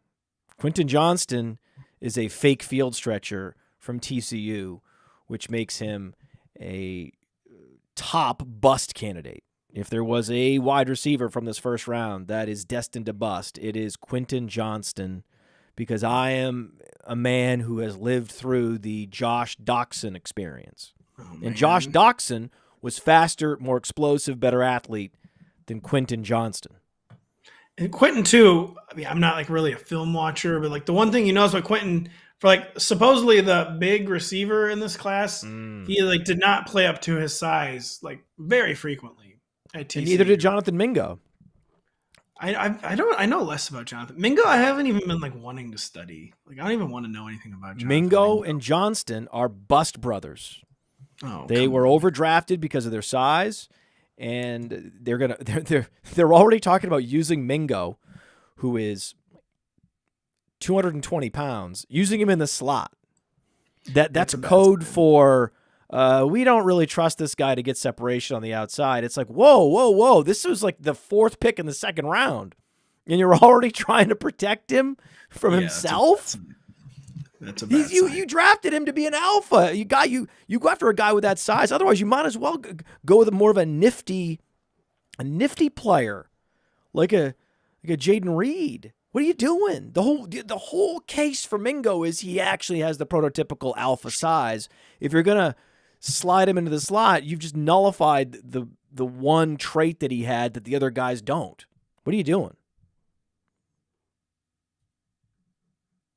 Quentin Johnston is a fake field stretcher from TCU, which makes him a top bust candidate. If there was a wide receiver from this first round that is destined to bust, it is Quentin Johnston, because I am a man who has lived through the Josh Doctson experience. And Josh Doctson was faster, more explosive, better athlete than Quentin Johnston. And Quentin too, I mean, I'm not like really a film watcher, but like the one thing you notice about Quentin, for like supposedly the big receiver in this class, he like did not play up to his size like very frequently at TCU. And neither did Jonathan Mingo. I know less about Jonathan Mingo. I haven't even been like wanting to study. Like I don't even want to know anything about Jonathan Mingo and Johnston are bust brothers. Oh, they were overdrafted because of their size. And they're already talking about using Mingo, who is 220 pounds, using him in the slot. That's a code for we don't really trust this guy to get separation on the outside. It's like, whoa. This was like the 4th pick in the 2nd round. And you're already trying to protect him from himself? That's a bad sign. You drafted him to be an alpha. You go after a guy with that size. Otherwise, you might as well go with more of a nifty player, like a Jaden Reed. What are you doing? The whole case for Mingo is he actually has the prototypical alpha size. If you're gonna slide him into the slot, you've just nullified the one trait that he had that the other guys don't. What are you doing?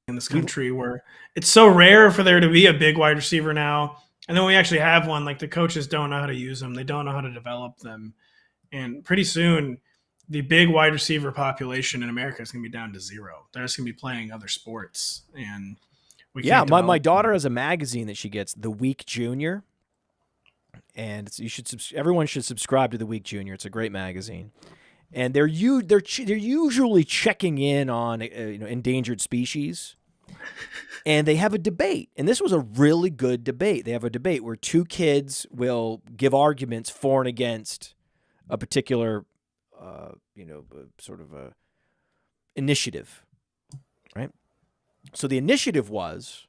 In this country where it's so rare for there to be a big wide receiver now. And then we actually have one, like the coaches don't know how to use them. They don't know how to develop them. And pretty soon the big wide receiver population in America is going to be down to 0. They're just going to be playing other sports. And we can't my daughter has a magazine that she gets, The Week Junior. And everyone should subscribe to The Week Junior. It's a great magazine. And they're usually checking in on endangered species, and they have a debate. And this was a really good debate. They have a debate where 2 kids will give arguments for and against a particular, sort of a initiative, right? So the initiative was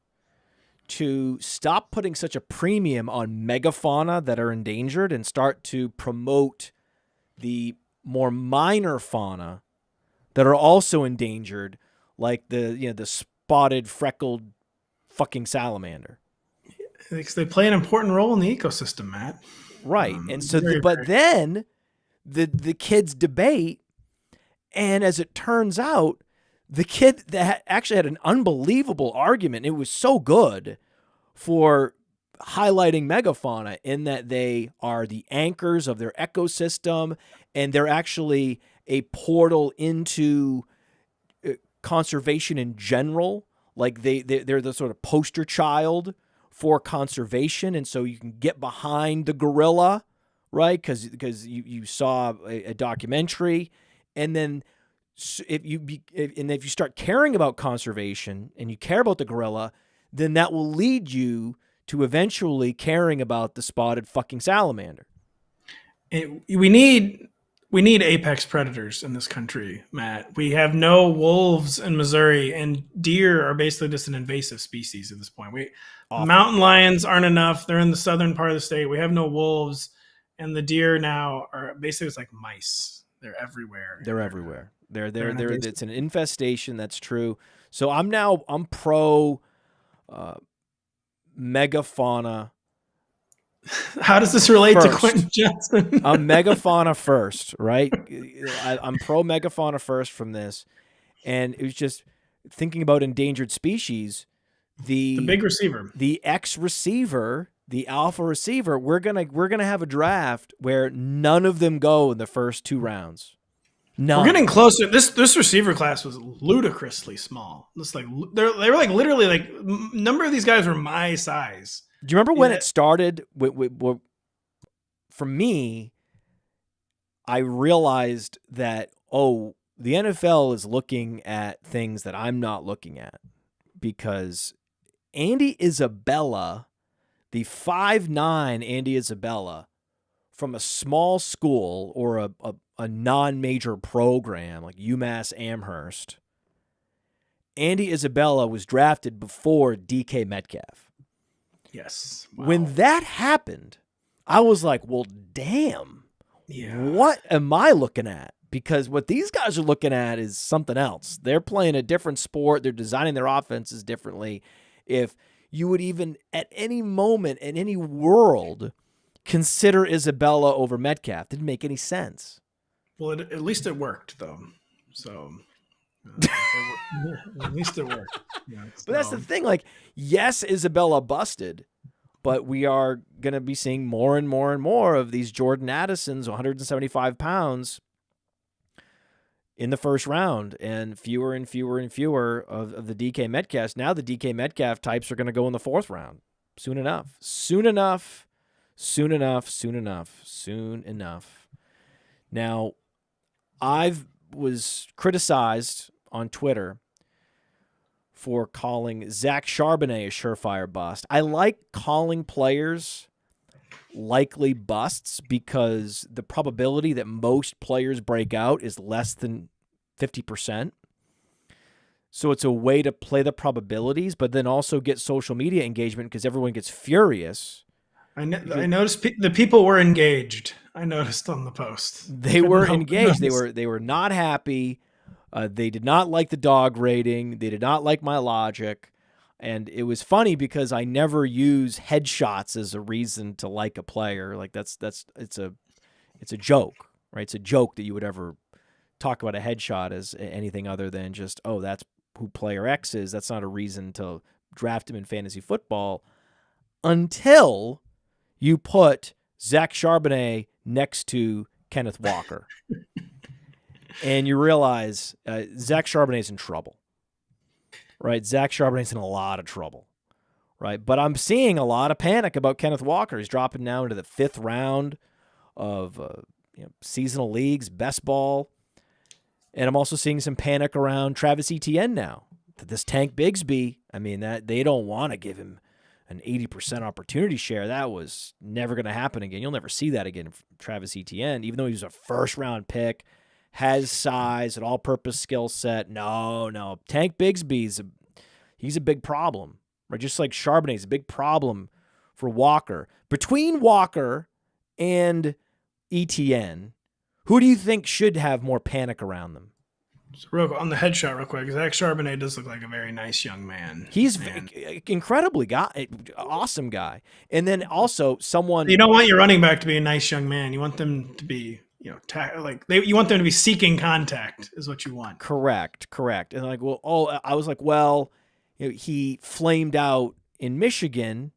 to stop putting such a premium on megafauna that are endangered and start to promote the more minor fauna that are also endangered, like the spotted, freckled fucking salamander. Because they play an important role in the ecosystem, Matt. Right. And so, then the kids debate, and as it turns out, the kid that actually had an unbelievable argument, it was so good for highlighting megafauna in that they are the anchors of their ecosystem, and they're actually a portal into conservation in general. Like they're the sort of poster child for conservation, and so you can get behind the gorilla, right? Because you saw a documentary, and then if you start caring about conservation and you care about the gorilla, then that will lead you to eventually caring about the spotted fucking salamander. We need apex predators in this country, Matt. We have no wolves in Missouri, and deer are basically just an invasive species at this point. Mountain lions aren't enough. They're in the southern part of the state. We have no wolves, and the deer now are basically it's like mice. They're everywhere. They're everywhere. They're it's an infestation. That's true. So I'm pro megafauna. How does this relate first. to Quentin Johnson? I'm megafauna first, right? I'm pro megafauna first from this, and it was just thinking about endangered species. The big receiver, the X receiver, the alpha receiver. We're gonna have a draft where none of them go in the first 2 rounds. None. We're getting closer. This receiver class was ludicrously small. It's like they were like literally like number of these guys were my size. Do you remember when it started? For me, I realized that, the NFL is looking at things that I'm not looking at, because Andy Isabella, the 5'9" Andy Isabella from a small school or a non-major program like UMass Amherst, Andy Isabella was drafted before DK Metcalf. Yes. Wow. When that happened, I was like, well, damn. Yeah. What am I looking at? Because what these guys are looking at is something else. They're playing a different sport. They're designing their offenses differently. If you would even at any moment in any world consider Isabella over Metcalf, didn't make any sense. Well, at least it worked, though. So... at least it worked. Yeah, but that's the thing. Like, yes, Isabella busted, but we are going to be seeing more and more and more of these Jordan Addisons, 175 pounds, in the first round, and fewer and fewer and fewer of the DK Metcalfs. Now the DK Metcalf types are going to go in the 4th round soon enough. Soon enough. Soon enough. Soon enough. Soon enough. Now, I've was criticized on Twitter for calling Zach Charbonnet a surefire bust. I like calling players likely busts because the probability that most players break out is less than 50%. So it's a way to play the probabilities, but then also get social media engagement because everyone gets furious. I noticed the people were engaged. I noticed on the post. They were engaged. They were not happy. They did not like the dog rating. They did not like my logic. And it was funny because I never use headshots as a reason to like a player. Like it's a joke, right? It's a joke that you would ever talk about a headshot as anything other than just, that's who player X is. That's not a reason to draft him in fantasy football until you put Zach Charbonnet next to Kenneth Walker. And you realize Zach Charbonnet's in trouble, right? Zach Charbonnet's in a lot of trouble, right? But I'm seeing a lot of panic about Kenneth Walker. He's dropping now into the 5th round of seasonal leagues, best ball. And I'm also seeing some panic around Travis Etienne now. This Tank Bigsby, that they don't want to give him an 80% opportunity share. That was never going to happen again. You'll never see that again from Travis Etienne, even though he was a 1st-round pick, has size, an all-purpose skill set. No. Tank Bigsby's he's a big problem, right? Just like Charbonnet's a big problem for Walker. Between Walker and Etienne, who do you think should have more panic around them? So on the headshot real quick, Zach Charbonnet does look like a very nice young man. He's incredibly awesome guy. And then also someone... You don't want your running back to be a nice young man. You want them to be, you want them to be seeking contact is what you want. Correct. And I was like, he flamed out in Michigan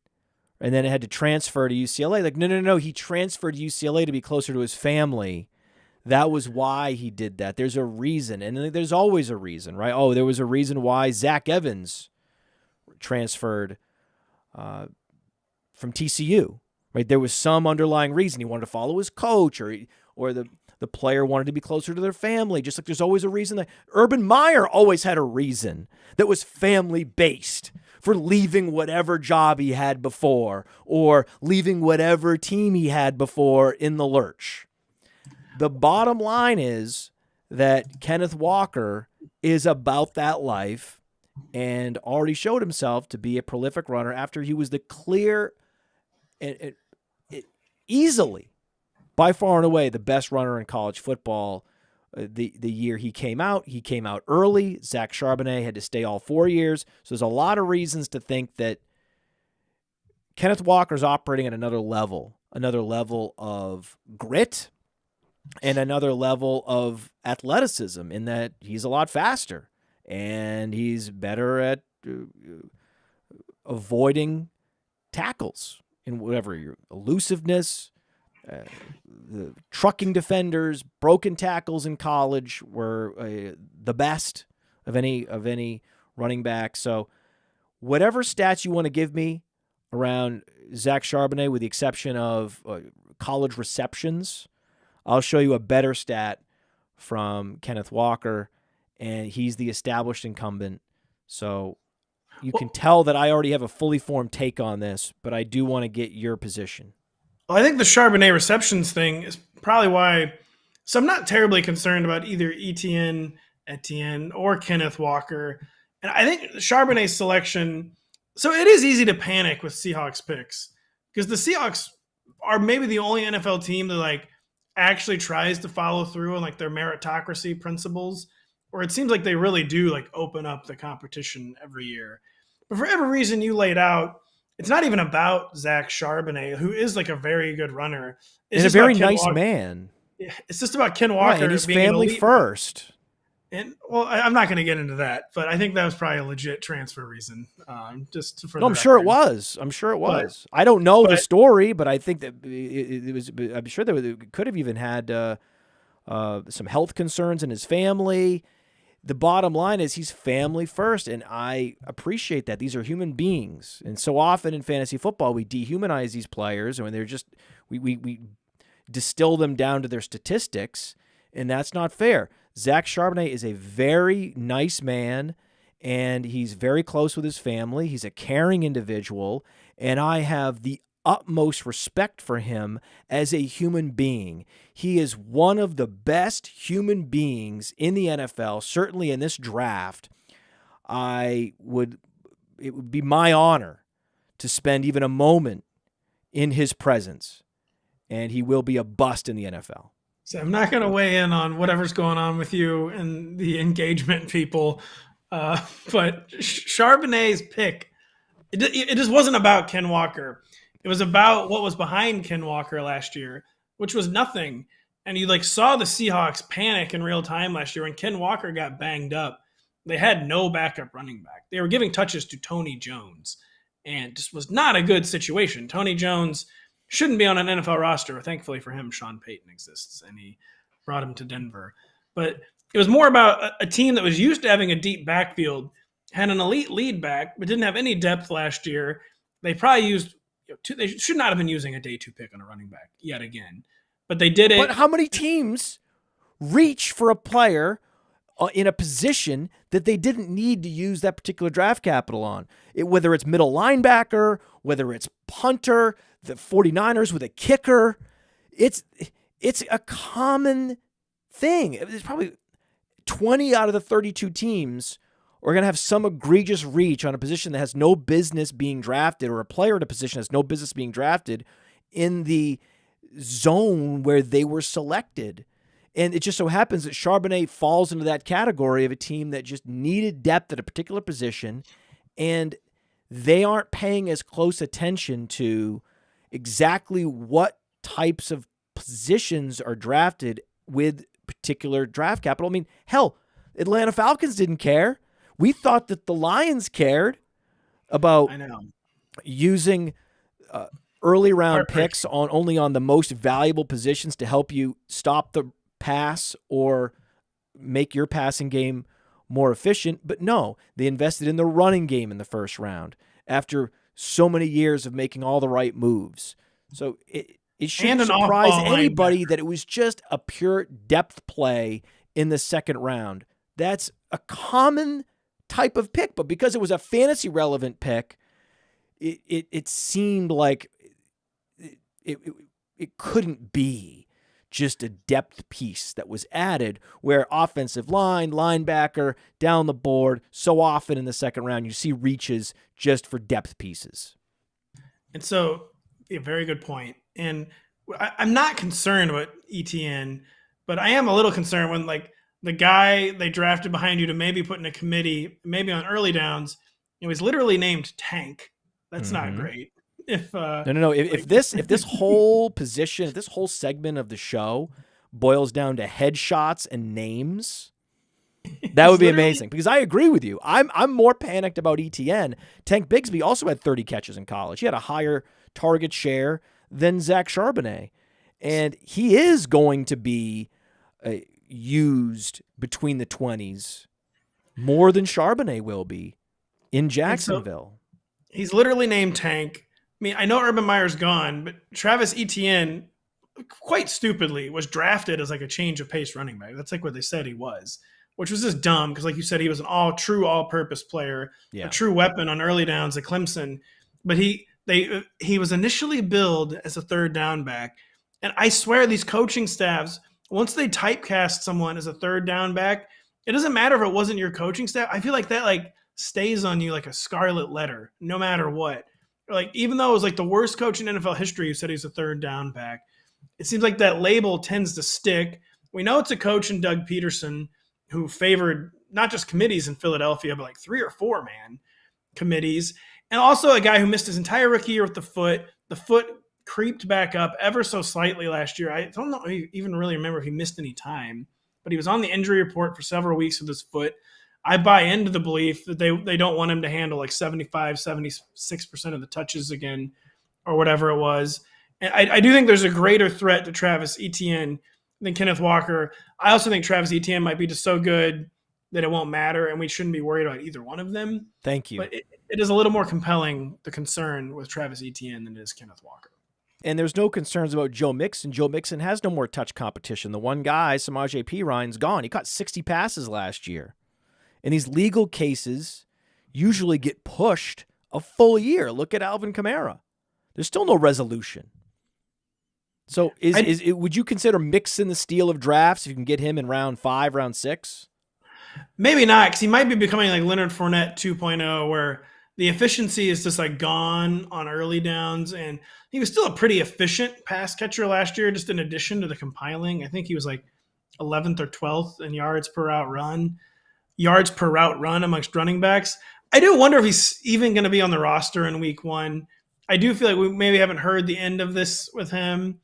and then had to transfer to UCLA. Like, no. He transferred to UCLA to be closer to his family. That was why he did that. There's a reason, and there's always a reason, right? There was a reason why Zach Evans transferred from TCU, right? There was some underlying reason he wanted to follow his coach, or the player wanted to be closer to their family. Just like there's always a reason that Urban Meyer always had a reason that was family based for leaving whatever job he had before or leaving whatever team he had before in the lurch. The bottom line is that Kenneth Walker is about that life and already showed himself to be a prolific runner after he was the clear and easily, by far and away, the best runner in college football. The year he came out early. Zach Charbonnet had to stay all 4 years. So there's a lot of reasons to think that Kenneth Walker's operating at another level of grit and another level of athleticism, in that he's a lot faster and he's better at avoiding tackles in whatever your elusiveness. The trucking defenders, broken tackles in college were the best of any running back. So whatever stats you want to give me around Zach Charbonnet, with the exception of college receptions, I'll show you a better stat from Kenneth Walker, and he's the established incumbent. So you can tell that I already have a fully formed take on this, but I do want to get your position. Well, I think the Charbonnet receptions thing is probably why. So I'm not terribly concerned about either Etienne or Kenneth Walker. And I think Charbonnet's selection. So it is easy to panic with Seahawks picks because the Seahawks are maybe the only NFL team that actually tries to follow through on their meritocracy principles, where it seems like they really do open up the competition every year. But for every reason you laid out, it's not even about Zach Charbonnet, who is a very good runner. It's a very nice man. It's just about Ken Walker. Right, and he's family first. And I'm not going to get into that, but I think that was probably a legit transfer reason. Just for I'm sure it was. I don't know the story, but I think that it was. I'm sure that it could have even had some health concerns in his family. The bottom line is he's family first, and I appreciate that. These are human beings, and so often in fantasy football we dehumanize these players, and they're just we distill them down to their statistics, and that's not fair. Zach Charbonnet is a very nice man, and he's very close with his family. He's a caring individual, and I have the utmost respect for him as a human being. He is one of the best human beings in the NFL, certainly in this draft. It would be my honor to spend even a moment in his presence, and he will be a bust in the NFL. So I'm not going to weigh in on whatever's going on with you and the engagement people, but Charbonnet's pick, it just wasn't about Ken Walker. It was about what was behind Ken Walker last year, which was nothing. And you saw the Seahawks panic in real time last year when Ken Walker got banged up. They had no backup running back. They were giving touches to Tony Jones, and just was not a good situation. Tony Jones shouldn't be on an NFL roster. Thankfully for him, Sean Payton exists, and he brought him to Denver. But it was more about a team that was used to having a deep backfield, had an elite lead back, but didn't have any depth last year. They probably used they should not have been using a day 2 pick on a running back yet again, but they did it. But how many teams reach for a player in a position that they didn't need to use that particular draft capital on? Whether it's middle linebacker, whether it's punter, the 49ers with a kicker, it's a common thing. It's probably 20 out of the 32 teams are going to have some egregious reach on a position that has no business being drafted, or a player in a position that has no business being drafted in the zone where they were selected. And it just so happens that Charbonnet falls into that category of a team that just needed depth at a particular position, and they aren't paying as close attention to exactly what types of positions are drafted with particular draft capital. I mean, hell, Atlanta Falcons didn't care. We thought that the Lions cared about using early round picks only on the most valuable positions to help you stop the pass or make your passing game more efficient. But no, they invested in the running game in the first round after so many years of making all the right moves. So it shouldn't an surprise off-ball anybody linebacker. that it was just a pure depth play in the second round. That's a common type of pick, but because it was a fantasy relevant pick, it seemed like it couldn't be just a depth piece that was added, where offensive line, linebacker, down the board, so often in the second round, you see reaches just for depth pieces. And so, a very good point. And I'm not concerned about ETN, but I am a little concerned when, like, the guy they drafted behind you to maybe put in a committee, maybe on early downs, he's literally named Tank. That's not great. No. If this whole position, if this whole segment of the show boils down to headshots and names, that would be amazing. Because I agree with you. I'm more panicked about ETN. Tank Bigsby also had 30 catches in college. He had a higher target share than Zach Charbonnet, and he is going to be used between the 20s more than Charbonnet will be in Jacksonville. So, he's literally named Tank. I mean, I know Urban Meyer's gone, but Travis Etienne, quite stupidly, was drafted as like a change of pace running back. That's like what they said he was, which was just dumb because, like you said, he was an all-purpose player, a true weapon on early downs at Clemson. But he was initially billed as a third down back, and I swear these coaching staffs, once they typecast someone as a third down back, it doesn't matter if it wasn't your coaching staff. I feel like that like stays on you like a scarlet letter, no matter what. Like, even though it was like the worst coach in NFL history who said he's a third down back, it seems like that label tends to stick. We know it's a coach in Doug Peterson who favored not just committees in Philadelphia, but like 3 or 4 man committees. And also a guy who missed his entire rookie year with the foot. The foot creeped back up ever so slightly last year. I don't know, even really remember if he missed any time, but he was on the injury report for several weeks with his foot. I buy into the belief that they don't want him to handle like 75, 76% of the touches again or whatever it was. And I do think there's a greater threat to Travis Etienne than Kenneth Walker. I also think Travis Etienne might be just so good that it won't matter, and we shouldn't be worried about either one of them. Thank you. But it is a little more compelling, the concern with Travis Etienne, than it is Kenneth Walker. And there's no concerns about Joe Mixon. Joe Mixon has no more touch competition. The one guy, Samaje Perine's gone. He caught 60 passes last year. And these legal cases usually get pushed a full year. Look at Alvin Kamara. There's still no resolution. So would you consider Mixon the steal of drafts if you can get him in round 5, round 6? Maybe not, because he might be becoming like Leonard Fournette 2.0, where the efficiency is just like gone on early downs. And he was still a pretty efficient pass catcher last year, just in addition to the compiling. I think he was like 11th or 12th in yards per route run amongst running backs. I do wonder if he's even going to be on the roster in week 1. I do feel like we maybe haven't heard the end of this with him.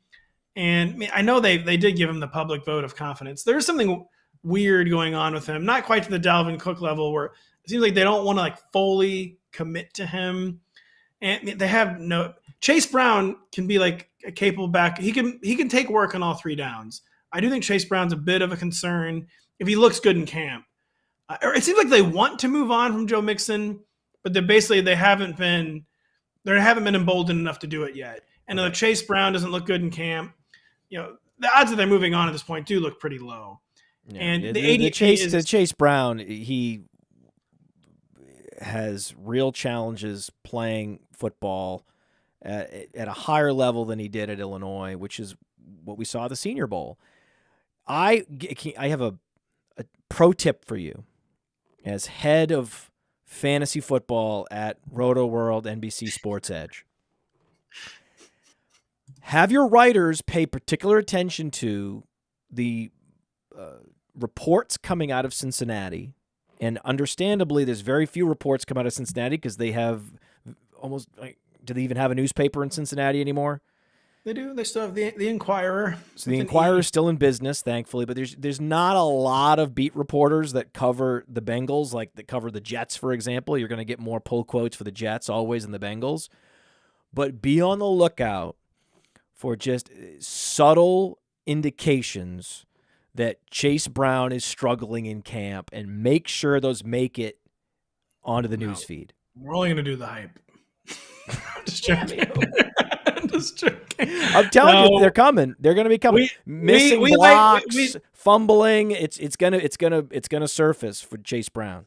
And I know they did give him the public vote of confidence. There's something weird going on with him, not quite to the Dalvin Cook level, where it seems like they don't want to like fully commit to him. And they have no Chase Brown can be like a capable back. He can take work on all 3 downs. I do think Chase Brown's a bit of a concern if he looks good in camp. It seems like they want to move on from Joe Mixon, but they haven't been emboldened enough to do it yet. And if Chase Brown doesn't look good in camp, the odds that they're moving on at this point do look pretty low. Yeah. And the Chase Brown, he has real challenges playing football at a higher level than he did at Illinois, which is what we saw at the Senior Bowl. I have a pro tip for you as head of fantasy football at Rotoworld NBC Sports Edge. Have your writers pay particular attention to the reports coming out of Cincinnati. And understandably, there's very few reports come out of Cincinnati because they have almost do they even have a newspaper in Cincinnati anymore? They do. They still have the Inquirer. So the Inquirer is still in business, thankfully, but there's not a lot of beat reporters that cover the Bengals, like that cover the Jets, for example. You're going to get more pull quotes for the Jets always than the Bengals. But be on the lookout for just subtle indications that Chase Brown is struggling in camp, and make sure those make it onto the news feed. We're only going to do the hype. Just joking. Just joking. I'm telling you, they're coming. They're going to be coming. Missing blocks, fumbling. It's gonna surface for Chase Brown.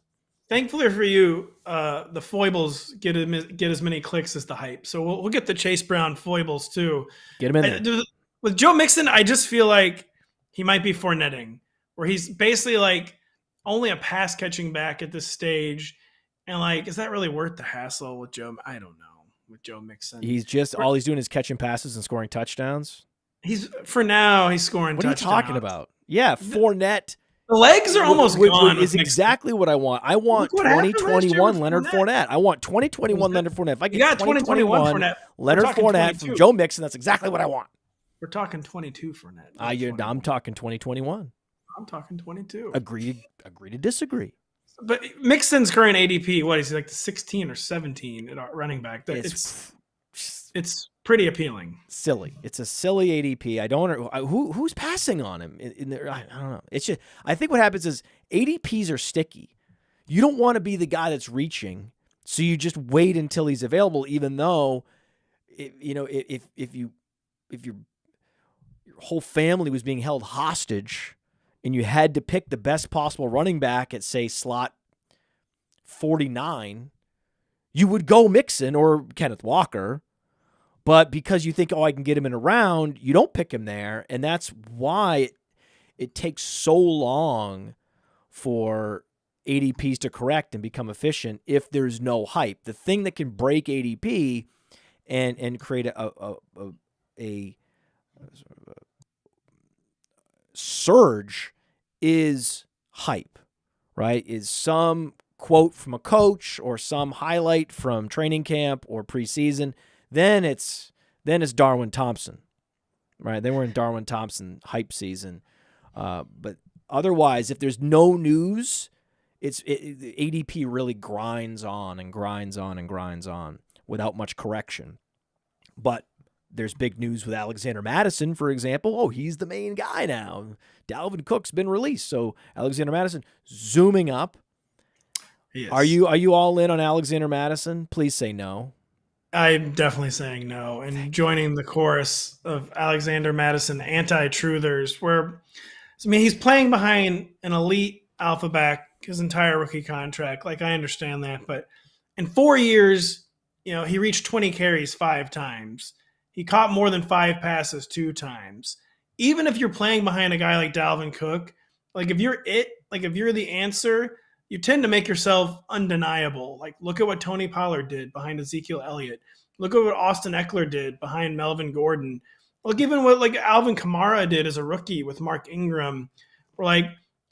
Thankfully for you, the foibles get as many clicks as the hype. So we'll get the Chase Brown foibles too. Get him in there. With Joe Mixon, I just feel like he might be Fournetting, where he's basically like only a pass catching back at this stage. And like, is that really worth the hassle with Joe? I don't know. With Joe Mixon, all he's doing is catching passes and scoring touchdowns. He's scoring. What touchdowns. Are you talking about? Yeah, Fournette. The legs are almost gone. Is exactly what I want. I want 2021 Leonard Fournette. I want 2021 Leonard Fournette. If I get 2021 Fournette, Leonard Fournette from Joe Mixon, that's exactly what I want. We're talking 22 Fournette. I'm talking 2021. I'm talking 22. Agree to disagree. But Mixon's current ADP, what is he, like the 16 or 17 at running back? It's pretty appealing. Silly. It's a silly ADP. I don't who's passing on him in there. I don't know. It's just I think what happens is ADPs are sticky. You don't want to be the guy that's reaching, so you just wait until he's available. Even though, if your whole family was being held hostage, and you had to pick the best possible running back at, say, slot 49, you would go Mixon or Kenneth Walker. But because you think, I can get him in a round, you don't pick him there. And that's why it takes so long for ADPs to correct and become efficient if there's no hype. The thing that can break ADP and create a surge is hype, right? Is some quote from a coach or some highlight from training camp or preseason. Then it's Darwin Thompson, right? Then we're in Darwin Thompson hype season. But otherwise, if there's no news, the ADP really grinds on and grinds on and grinds on without much correction. But there's big news with Alexander Mattison, for example. Oh, he's the main guy now. Dalvin Cook's been released, so Alexander Mattison zooming up. Yes. Are you all in on Alexander Mattison? Please say no. I'm definitely saying no and joining the chorus of Alexander Mattison anti-truthers where, he's playing behind an elite alpha back his entire rookie contract. Like, I understand that, but in 4 years, he reached 20 carries 5 times. He caught more than 5 passes 2 times. Even if you're playing behind a guy like Dalvin Cook, if you're the answer, you tend to make yourself undeniable. Like, look at what Tony Pollard did behind Ezekiel Elliott. Look at what Austin Eckler did behind Melvin Gordon. Look even what Alvin Kamara did as a rookie with Mark Ingram. Or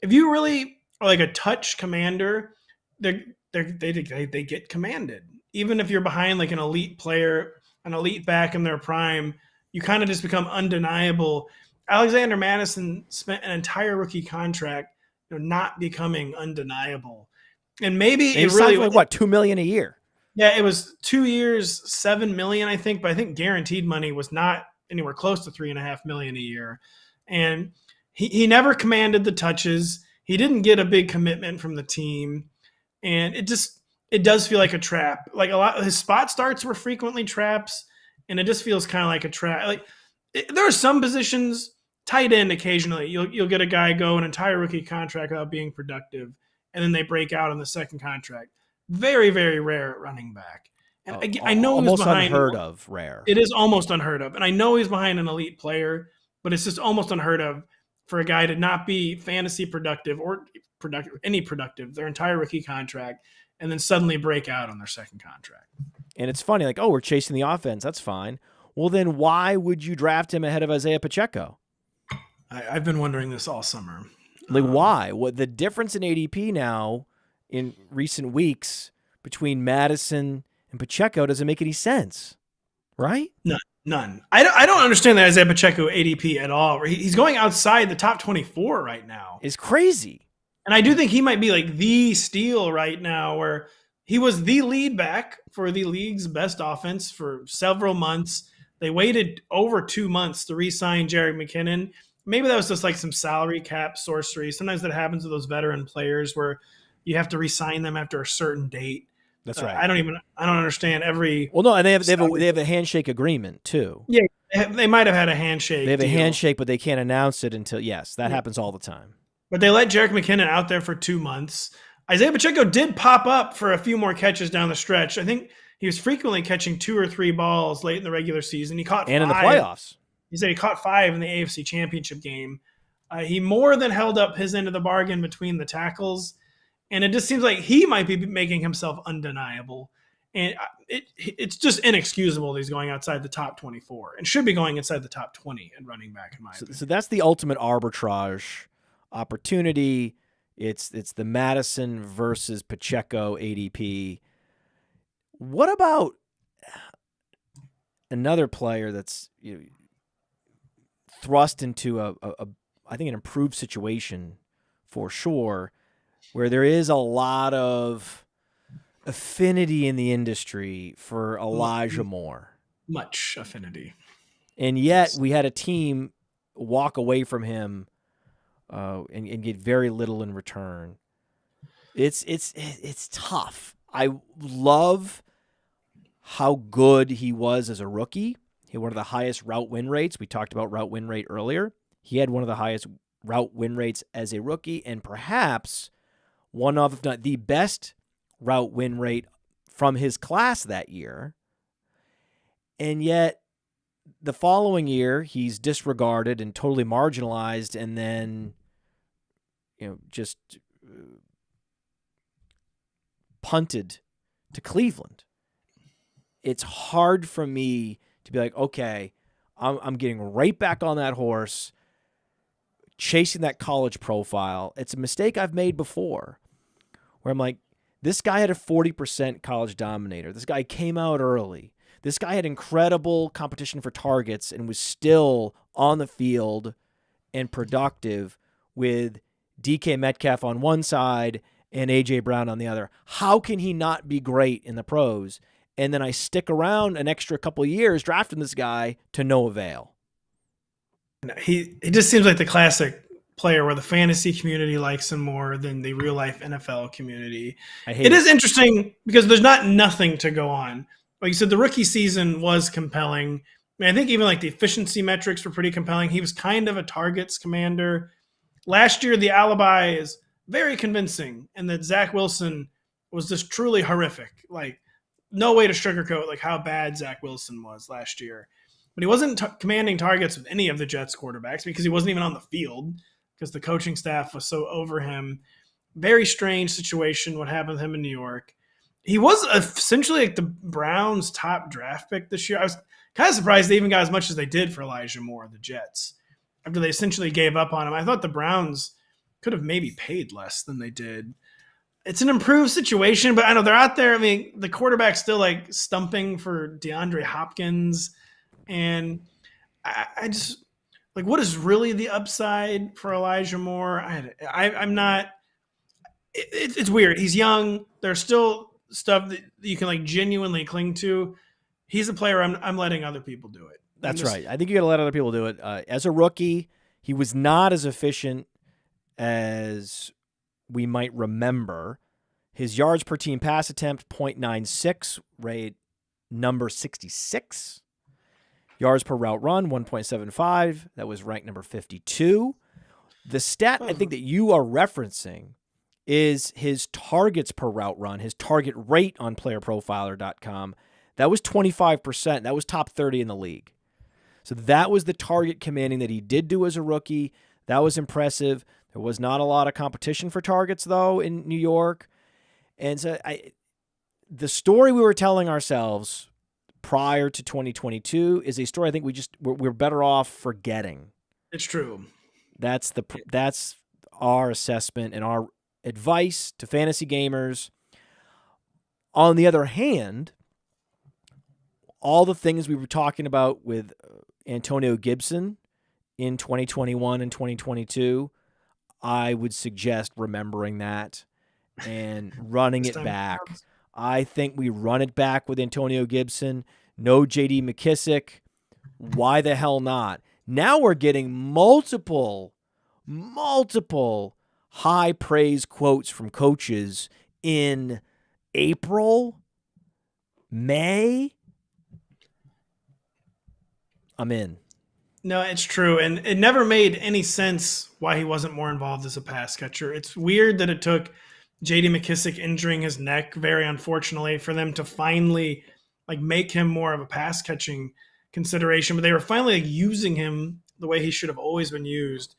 if you really are a touch commander, they get commanded. Even if you're behind an elite player, an elite back in their prime, you kind of just become undeniable. Alexander Mattison spent an entire rookie contract not becoming undeniable. And maybe it really was $2 million a year. Yeah, it was 2 years, $7 million, I think, but I think guaranteed money was not anywhere close to $3.5 million a year. And he never commanded the touches. He didn't get a big commitment from the team. And it does feel like a trap. A lot of his spot starts were frequently traps, and it just feels kind of like a trap. There are some positions, tight end occasionally, you'll get a guy go an entire rookie contract without being productive, and then they break out on the second contract. Very, very rare at running back. And I know almost he's behind, unheard of rare. It is almost unheard of. And I know he's behind an elite player, but it's just almost unheard of for a guy to not be fantasy productive or productive their entire rookie contract and then suddenly break out on their second contract. And it's funny, we're chasing the offense. That's fine. Well, then why would you draft him ahead of Isiah Pacheco? I've been wondering this all summer. Why? What the difference in ADP now in recent weeks between Mattison and Pacheco doesn't make any sense, right? None. I don't understand the Isiah Pacheco ADP at all. He's going outside the top 24 right now. It's crazy. And I do think he might be the steal right now, where he was the lead back for the league's best offense for several months. They waited over 2 months to re-sign Jerick McKinnon. Maybe that was just some salary cap sorcery. Sometimes that happens to those veteran players where you have to re-sign them after a certain date. That's right. I don't understand every. Well, no, and they have a handshake agreement too. Yeah, they might have had a handshake. They have a deal. handshake, but they can't announce it until that happens all the time. But they let Jerick McKinnon out there for 2 months. Isiah Pacheco did pop up for a few more catches down the stretch. I think he was frequently catching 2 or 3 balls late in the regular season. He caught 5. In the playoffs. He said he caught 5 in the AFC Championship game. He more than held up his end of the bargain between the tackles. And it just seems like he might be making himself undeniable. And it's just inexcusable that he's going outside the top 24 and should be going inside the top 20 and running back, in my opinion. So that's the ultimate arbitrage opportunity. It's the Mattison versus Pacheco ADP. What about another player that's thrust into I think an improved situation for sure, where there is a lot of affinity in the industry for Elijah Moore. Much affinity. And yet we had a team walk away from him and get very little in return. It's tough. I love how good he was as a rookie. He had one of the highest route win rates. We talked about route win rate earlier. He had one of the highest route win rates as a rookie, and perhaps one of, if not the best route win rate from his class that year. And yet the following year, he's disregarded and totally marginalized, and then just punted to Cleveland. It's hard for me to be like, okay, I'm getting right back on that horse, chasing that college profile. It's a mistake I've made before where I'm like, this guy had a 40% college dominator. This guy came out early. This guy had incredible competition for targets and was still on the field and productive with DK Metcalf on one side and A.J. Brown on the other. How can he not be great in the pros? And then I stick around an extra couple of years drafting this guy to no avail. He just seems like the classic player where the fantasy community likes him more than the real life NFL community. It is interesting because there's nothing to go on. Like you said, the rookie season was compelling. I think even like the efficiency metrics were pretty compelling. He was kind of a targets commander. Last year, the alibi is very convincing, and that Zach Wilson was just truly horrific. Like, no way to sugarcoat like how bad Zach Wilson was last year. But he wasn't commanding targets with any of the Jets quarterbacks because he wasn't even on the field because the coaching staff was so over him. Very strange situation what happened with him in New York. He was essentially like the Browns' top draft pick this year. I was kind of surprised they even got as much as they did for Elijah Moore, the Jets, after they essentially gave up on him. I thought the Browns could have maybe paid less than they did. It's an improved situation, but I know they're out there. I mean, the quarterback's still like stumping for DeAndre Hopkins. And I just like, what is really the upside for Elijah Moore? I'm not. It's weird. He's young. There's still stuff that you can like genuinely cling to. He's a player. I'm letting other people do it. That's right. I think you got to let other people do it. As a rookie, he was not as efficient as we might remember. His yards per team pass attempt, 0.96, rate number 66. Yards per route run, 1.75. That was ranked number 52. The stat I think that you are referencing is his targets per route run, his target rate on playerprofiler.com. That was 25%. That was top 30 in the league. So that was the target commanding that he did do as a rookie. That was impressive. There was not a lot of competition for targets, though, in New York. And so the story we were telling ourselves prior to 2022 is a story I think we're better off forgetting. It's true. That's our assessment and our advice to fantasy gamers. On the other hand, all the things we were talking about with Antonio Gibson in 2021 and 2022, I would suggest remembering that and running it back. I think we run it back with Antonio Gibson. No J.D. McKissick. Why the hell not? Now we're getting multiple high praise quotes from coaches in April, May, I'm in. No, it's true. And it never made any sense why he wasn't more involved as a pass catcher. It's weird that it took J.D. McKissick injuring his neck, very unfortunately, for them to finally make him more of a pass catching consideration. But they were finally using him the way he should have always been used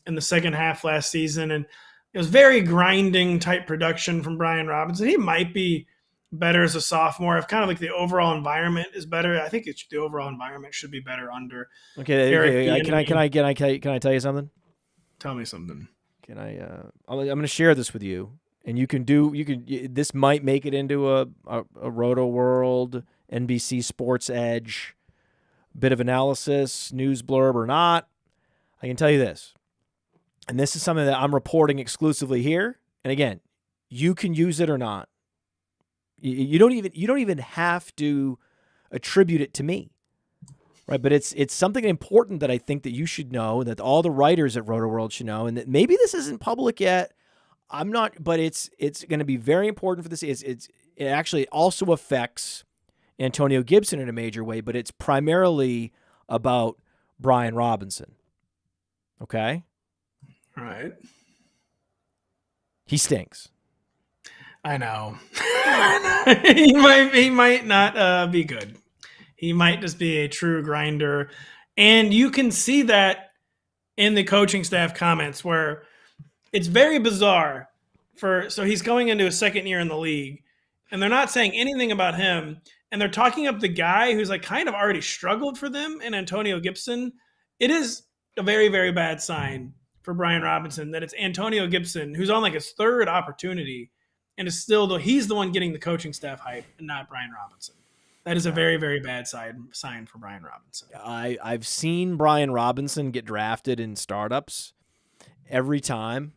in the second half last season. And it was very grinding type production from Brian Robinson. He might be better as a sophomore if kind of the overall environment is better. I think the overall environment should be better under. Okay, can I tell you something? Tell me something. Can I? I'm going to share this with you, and this might make it into a Rotoworld, NBC Sports Edge bit of analysis, news blurb or not. I can tell you this, and this is something that I'm reporting exclusively here. And again, you can use it or not. You don't even have to attribute it to me, right? But it's something important that I think that you should know, that all the writers at Rotoworld should know, and that maybe this isn't public yet. I'm not, but it's going to be very important for this. It actually also affects Antonio Gibson in a major way, but it's primarily about Brian Robinson. Okay, all right. He stinks. I know. he might not be good. He might just be a true grinder. And you can see that in the coaching staff comments where it's very bizarre. So he's going into his second year in the league, and they're not saying anything about him. And they're talking up the guy who's kind of already struggled for them in Antonio Gibson. It is a very, very bad sign for Brian Robinson that it's Antonio Gibson who's on his third opportunity. And it's still, he's the one getting the coaching staff hype and not Brian Robinson. That is a very, very bad sign for Brian Robinson. I've seen Brian Robinson get drafted in startups every time,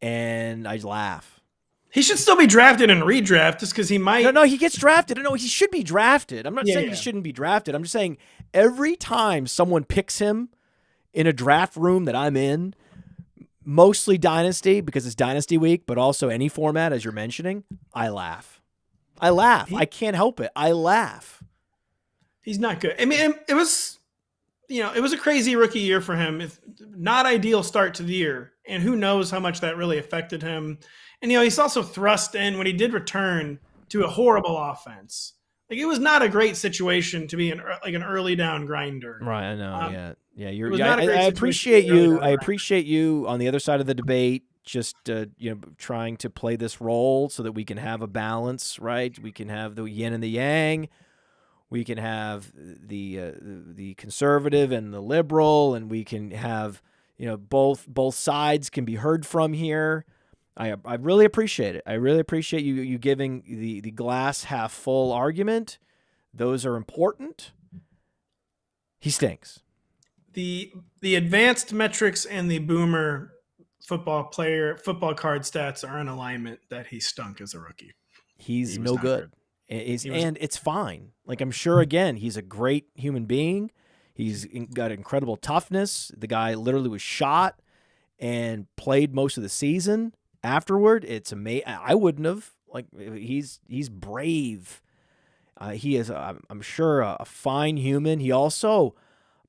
and I laugh. He should still be drafted in redraft just because he might. No, he gets drafted. No, he should be drafted. I'm not saying he shouldn't be drafted. I'm just saying every time someone picks him in a draft room that I'm in, mostly Dynasty because it's Dynasty week, but also any format, as you're mentioning, I laugh. I can't help it. I laugh. He's not good. I mean, it was a crazy rookie year for him. Not ideal start to the year. And who knows how much that really affected him. And, he's also thrust in when he did return to a horrible offense. It was not a great situation to be an early down grinder. Right, I know. I appreciate you. I appreciate you on the other side of the debate, just trying to play this role so that we can have a balance. Right, we can have the yin and the yang. We can have the conservative and the liberal, and we can have both sides can be heard from here. I really appreciate it. I really appreciate you giving the glass half full argument. Those are important. He stinks. The advanced metrics and the boomer football card stats are in alignment that he stunk as a rookie. He's no good. And it's fine. I'm sure, again, he's a great human being. He's got incredible toughness. The guy literally was shot and played most of the season. Afterward, it's amazing. I wouldn't have. He's brave. He is, I'm sure, a fine human. He also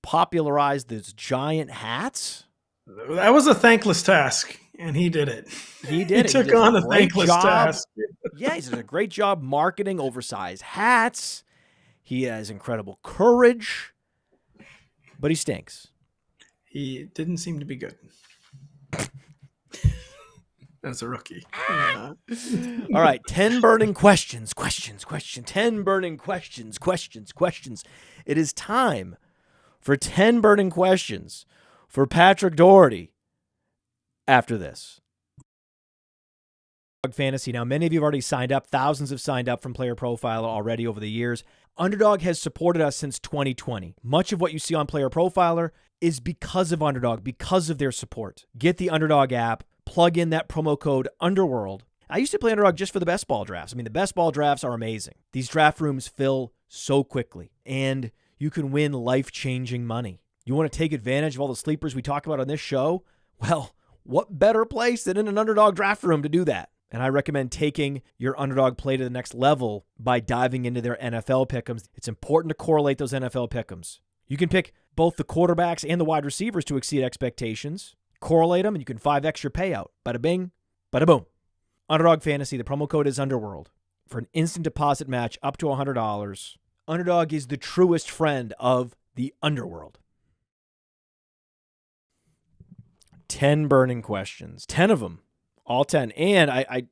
popularized those giant hats. That was a thankless task, and he did it. He did. He took on a thankless task. Yeah, he did a great job marketing oversized hats. He has incredible courage, but he stinks. He didn't seem to be good. As a rookie. All right, 10 burning questions. 10 burning questions. It is time for 10 burning questions for Patrick Daugherty after this. Fantasy. Now, many of you have already signed up. Thousands have signed up from Player Profiler already over the years. Underdog has supported us since 2020. Much of what you see on Player Profiler is because of Underdog, because of their support. Get the Underdog app. Plug in that promo code Underworld. I used to play Underdog just for the best ball drafts. I mean, the best ball drafts are amazing. These draft rooms fill so quickly, and you can win life-changing money. You want to take advantage of all the sleepers we talk about on this show? Well, what better place than in an Underdog draft room to do that? And I recommend taking your underdog play to the next level by diving into their NFL pick'ems. It's important to correlate those NFL pick'ems. You can pick both the quarterbacks and the wide receivers to exceed expectations. Correlate them, and you can 5x your payout. Bada bing, bada boom. Underdog Fantasy, the promo code is Underworld. For an instant deposit match up to $100, Underdog is the truest friend of the Underworld. 10 burning questions. 10 of them. All 10. And I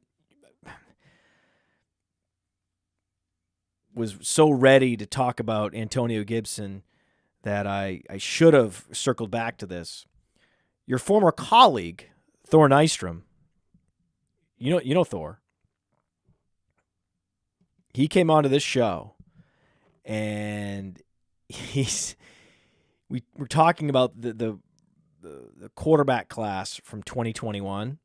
was so ready to talk about Antonio Gibson that I should have circled back to this. Your former colleague, Thor Nystrom, you know Thor. He came onto this show, and we're talking about the quarterback class from 2021,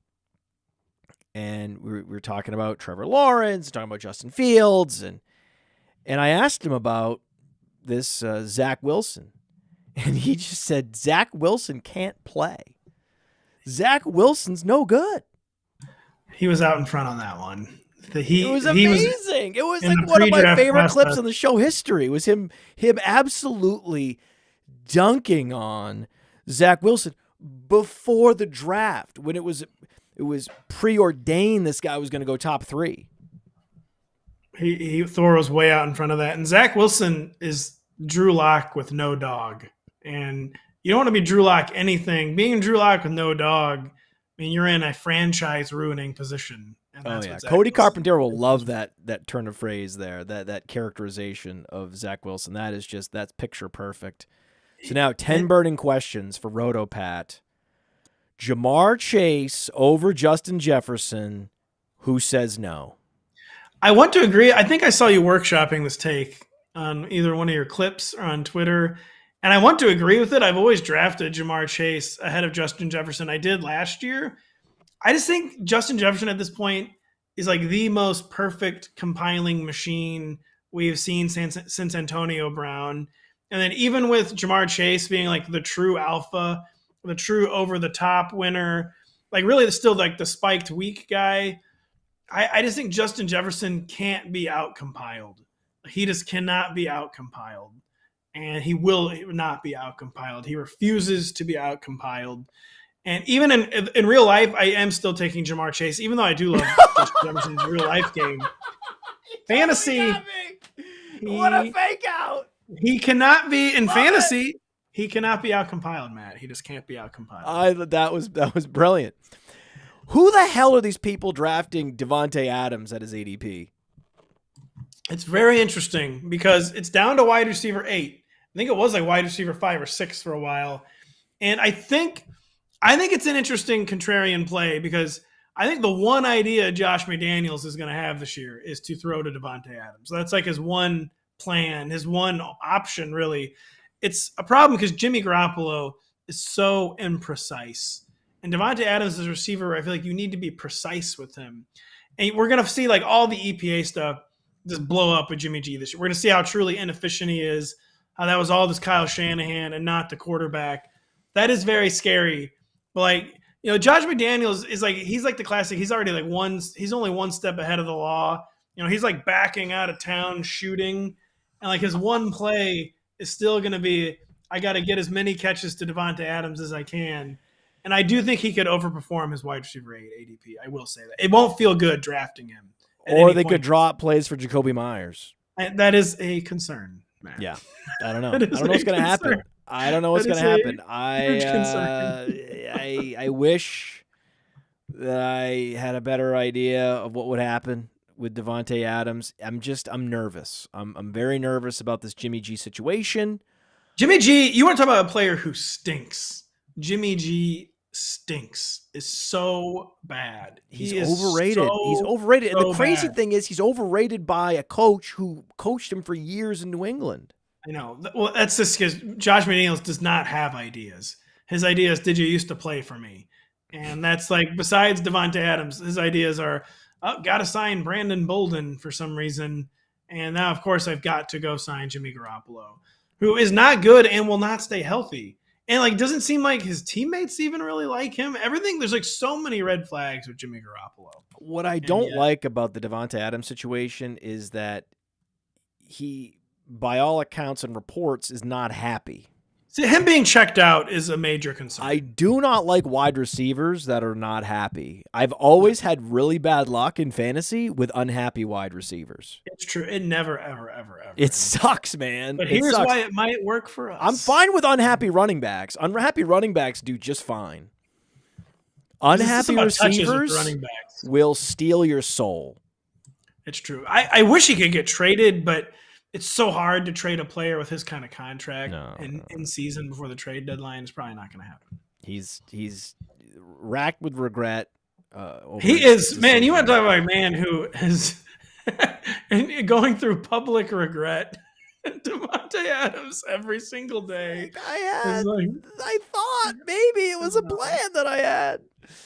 and we're talking about Trevor Lawrence, talking about Justin Fields, and I asked him about this Zach Wilson, and he just said Zach Wilson can't play. Zach Wilson's no good. He was out in front on that one. It was amazing. It was like one of my favorite clips in the show history. It was him absolutely dunking on Zach Wilson before the draft, when it was preordained this guy was going to go top 3. Thor was way out in front of that. And Zach Wilson is Drew Lock with no dog. And you don't want to be Drew Lock anything. Being Drew Lock with no dog, I mean, you're in a franchise ruining position. And that's what Zach Cody Wilson Carpenter will love that turn of phrase there, that characterization of Zach Wilson. That's picture perfect. So now 10 burning questions for RotoPat. Jamar Chase over Justin Jefferson. Who says no? I want to agree. I think I saw you workshopping this take on either one of your clips or on Twitter, and I want to agree with it. I've always drafted Jamar Chase ahead of Justin Jefferson. I did last year. I just think Justin Jefferson at this point is like the most perfect compiling machine we've seen since Antonio Brown. And then even with Jamar Chase being like the true alpha, the true over-the-top winner, like really still like the spiked weak guy, I just think Justin Jefferson can't be out-compiled. He just cannot be out-compiled. And he will not be out-compiled. He refuses to be out-compiled. And even in real life, I am still taking Jamar Chase, even though I do love Justin Jefferson's real-life game. Fantasy. What a fake out. He cannot be in fantasy. He cannot be out-compiled, Matt. He just can't be out-compiled. That was brilliant. Who the hell are these people drafting Davante Adams at his ADP? It's very interesting because it's down to wide receiver 8. I think it was like wide receiver 5 or 6 for a while. And I think it's an interesting contrarian play because I think the one idea Josh McDaniels is going to have this year is to throw to Davante Adams. So that's like his one plan, his one option, really. It's a problem because Jimmy Garoppolo is so imprecise. And Davante Adams is a receiver, I feel like you need to be precise with him. And we're going to see like all the EPA stuff just blow up with Jimmy G this year. We're going to see how truly inefficient he is, how that was all this Kyle Shanahan and not the quarterback. That is very scary. But like, you know, Josh McDaniels is like, he's like the classic. He's already like he's only one step ahead of the law. You know, he's like backing out of town shooting. And like his one play is still going to be, I got to get as many catches to Davante Adams as I can. And I do think he could overperform his wide receiver 8 ADP. I will say that. It won't feel good drafting him. Or they could drop plays for Jacoby Myers. And that is a concern, man. Yeah. I don't know. I don't know what's going to happen. I don't know what's going to happen. I wish that I had a better idea of what would happen with Davante Adams. I'm nervous. I'm very nervous about this Jimmy G situation. Jimmy G, you want to talk about a player who stinks. Jimmy G stinks. Is so bad. He's overrated. He's overrated. And the crazy thing is he's overrated by a coach who coached him for years in New England. I know. Well, that's just because Josh McDaniels does not have ideas. His ideas, did you used to play for me? And that's like, besides Davante Adams, his ideas are, got to sign Brandon Bolden for some reason. And now, of course, I've got to go sign Jimmy Garoppolo, who is not good and will not stay healthy. And like, doesn't seem like his teammates even really like him. Everything, there's like so many red flags with Jimmy Garoppolo. What I don't like about the Davante Adams situation is that he, by all accounts and reports, is not happy. See, him being checked out is a major concern. I do not like wide receivers that are not happy. I've always had really bad luck in fantasy with unhappy wide receivers. It's true. It never, ever, ever, ever. It sucks, man. But here's why it might work for us. I'm fine with unhappy running backs. Unhappy running backs do just fine. Unhappy receivers will steal your soul. It's true. I wish he could get traded, but it's so hard to trade a player with his kind of contract in season before the trade deadline. It's probably not going to happen. He's racked with regret. He is, man. You want to talk about a man who is going through public regret. Davante Adams every single day. I thought maybe it was a plan that I had.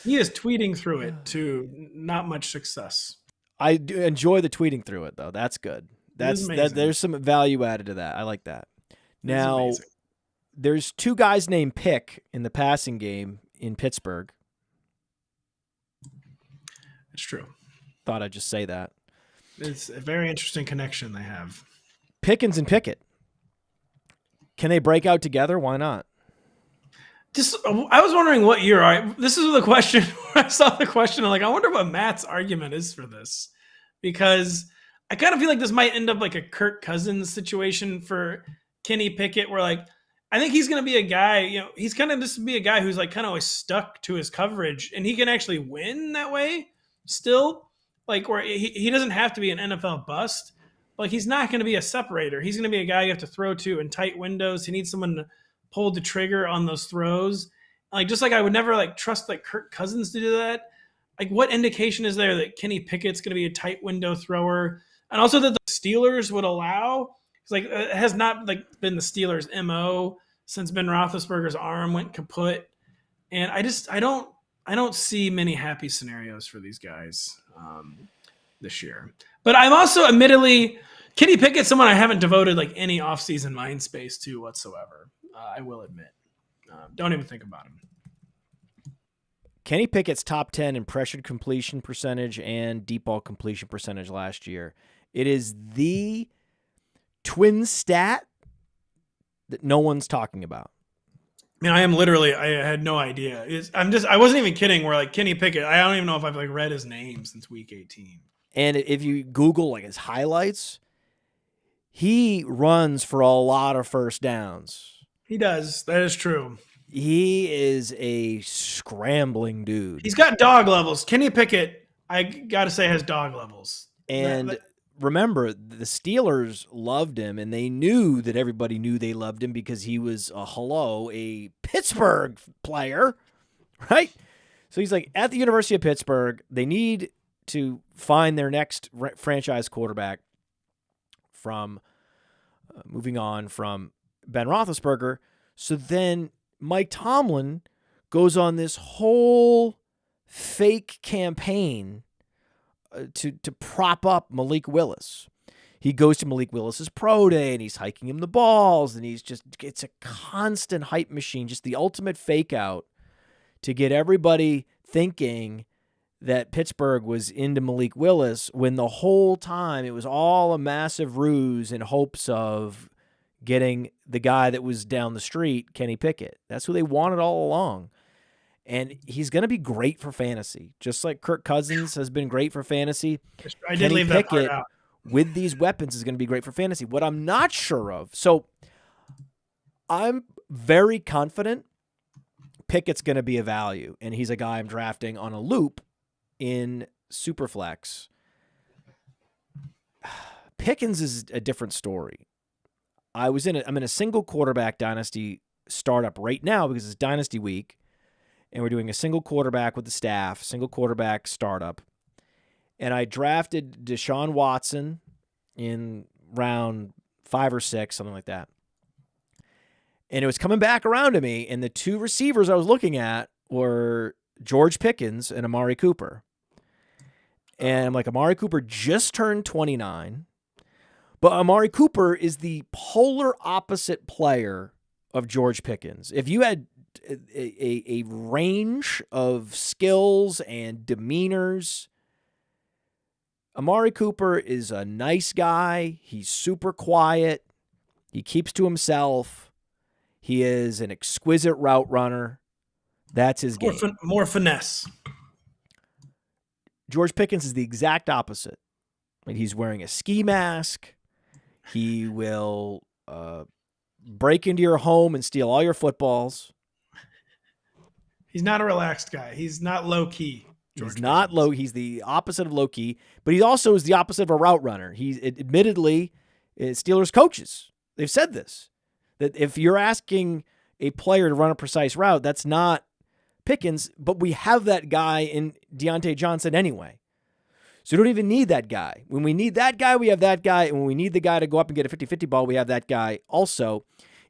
He is tweeting through it to not much success. I do enjoy the tweeting through it though. That's good. There's some value added to that. I like that. Now, there's two guys named Pick in the passing game in Pittsburgh. It's true. Thought I'd just say that. It's a very interesting connection they have. Pickens and Pickett. Can they break out together? Why not? I was wondering what year. This is the question. I saw the question. I'm like, I wonder what Matt's argument is for this, because I kind of feel like this might end up like a Kirk Cousins situation for Kenny Pickett, where like I think he's going to be a guy. He's kind of just be a guy who's like kind of always stuck to his coverage, and he can actually win that way still. Like where he doesn't have to be an NFL bust. Like he's not going to be a separator. He's going to be a guy you have to throw to in tight windows. He needs someone to pull the trigger on those throws. Like just like I would never like trust like Kirk Cousins to do that. Like what indication is there that Kenny Pickett's going to be a tight window thrower, and also that the Steelers would allow? It's like it has not like been the Steelers' MO since Ben Roethlisberger's arm went kaput, and I don't see many happy scenarios for these guys this year. But I'm also admittedly Kenny Pickett's someone I haven't devoted like any offseason mind space to whatsoever. I will admit. Don't even think about him. Kenny Pickett's top 10 in pressured completion percentage and deep ball completion percentage last year. It is the twin stat that no one's talking about. I mean, I had no idea. I wasn't even kidding where like Kenny Pickett, I don't even know if I've like read his name since week 18. And if you Google like his highlights, he runs for a lot of first downs. He does. That is true. He is a scrambling dude. He's got dog levels. Kenny Pickett, I got to say, has dog levels. And remember, the Steelers loved him, and they knew that everybody knew they loved him because he was a Pittsburgh player, right? So he's like at the University of Pittsburgh. They need to find their next franchise quarterback from moving on from Ben Roethlisberger. So then Mike Tomlin goes on this whole fake campaign to prop up Malik Willis. He goes to Malik Willis's pro day and he's hiking him the balls, and it's a constant hype machine, just the ultimate fake out to get everybody thinking that Pittsburgh was into Malik Willis when the whole time it was all a massive ruse in hopes of getting the guy that was down the street, Kenny Pickett. That's who they wanted all along. And he's going to be great for fantasy, just like Kirk Cousins has been great for fantasy. I did leave that part out. With these weapons is going to be great for fantasy. What I'm not sure of, so I'm very confident Pickett's going to be a value, and he's a guy I'm drafting on a loop in Superflex. Pickens is a different story. I'm in a single quarterback dynasty startup right now because it's dynasty week, and we're doing a single quarterback with the staff, single quarterback startup. And I drafted Deshaun Watson in round 5 or 6, something like that. And it was coming back around to me, and the two receivers I was looking at were George Pickens and Amari Cooper. And I'm like, Amari Cooper just turned 29, but Amari Cooper is the polar opposite player of George Pickens. If you had a range of skills and demeanors, Amari Cooper is a nice guy. He's super quiet. He keeps to himself. He is an exquisite route runner. That's his game. More finesse. George Pickens is the exact opposite. Like, he's wearing a ski mask. He will break into your home and steal all your footballs. He's not a relaxed guy. He's not low key. He's not low. He's the opposite of low key, but he also is the opposite of a route runner. He's admittedly Steelers coaches. They've said this, that if you're asking a player to run a precise route, that's not Pickens, but we have that guy in Deontay Johnson anyway. So we don't even need that guy. When we need that guy, we have that guy. And when we need the guy to go up and get a 50-50 ball, we have that guy also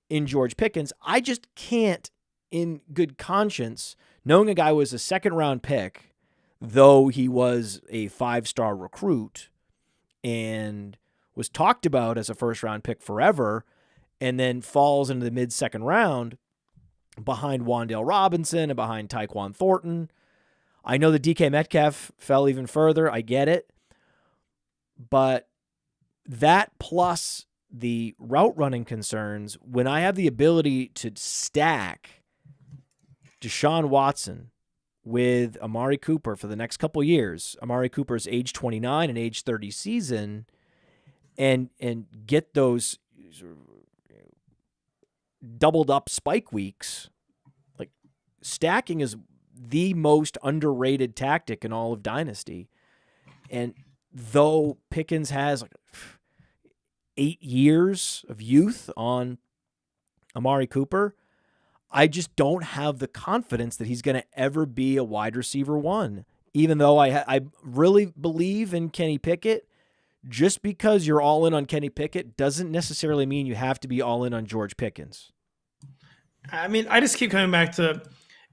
in George Pickens. I just can't, in good conscience, knowing a guy was a second-round pick, though he was a 5-star recruit and was talked about as a first-round pick forever, and then falls into the mid-second round behind Wan'Dale Robinson and behind Tyquan Thornton. I know the DK Metcalf fell even further. I get it. But that plus the route running concerns, when I have the ability to stack Deshaun Watson with Amari Cooper for the next couple years, Amari Cooper's age 29 and age 30 season, and get those doubled up spike weeks, like, stacking is the most underrated tactic in all of Dynasty. And though Pickens has like 8 years of youth on Amari Cooper, I just don't have the confidence that he's going to ever be a wide receiver one. Even though I really believe in Kenny Pickett, just because you're all in on Kenny Pickett doesn't necessarily mean you have to be all in on George Pickens. I mean, I just keep coming back to,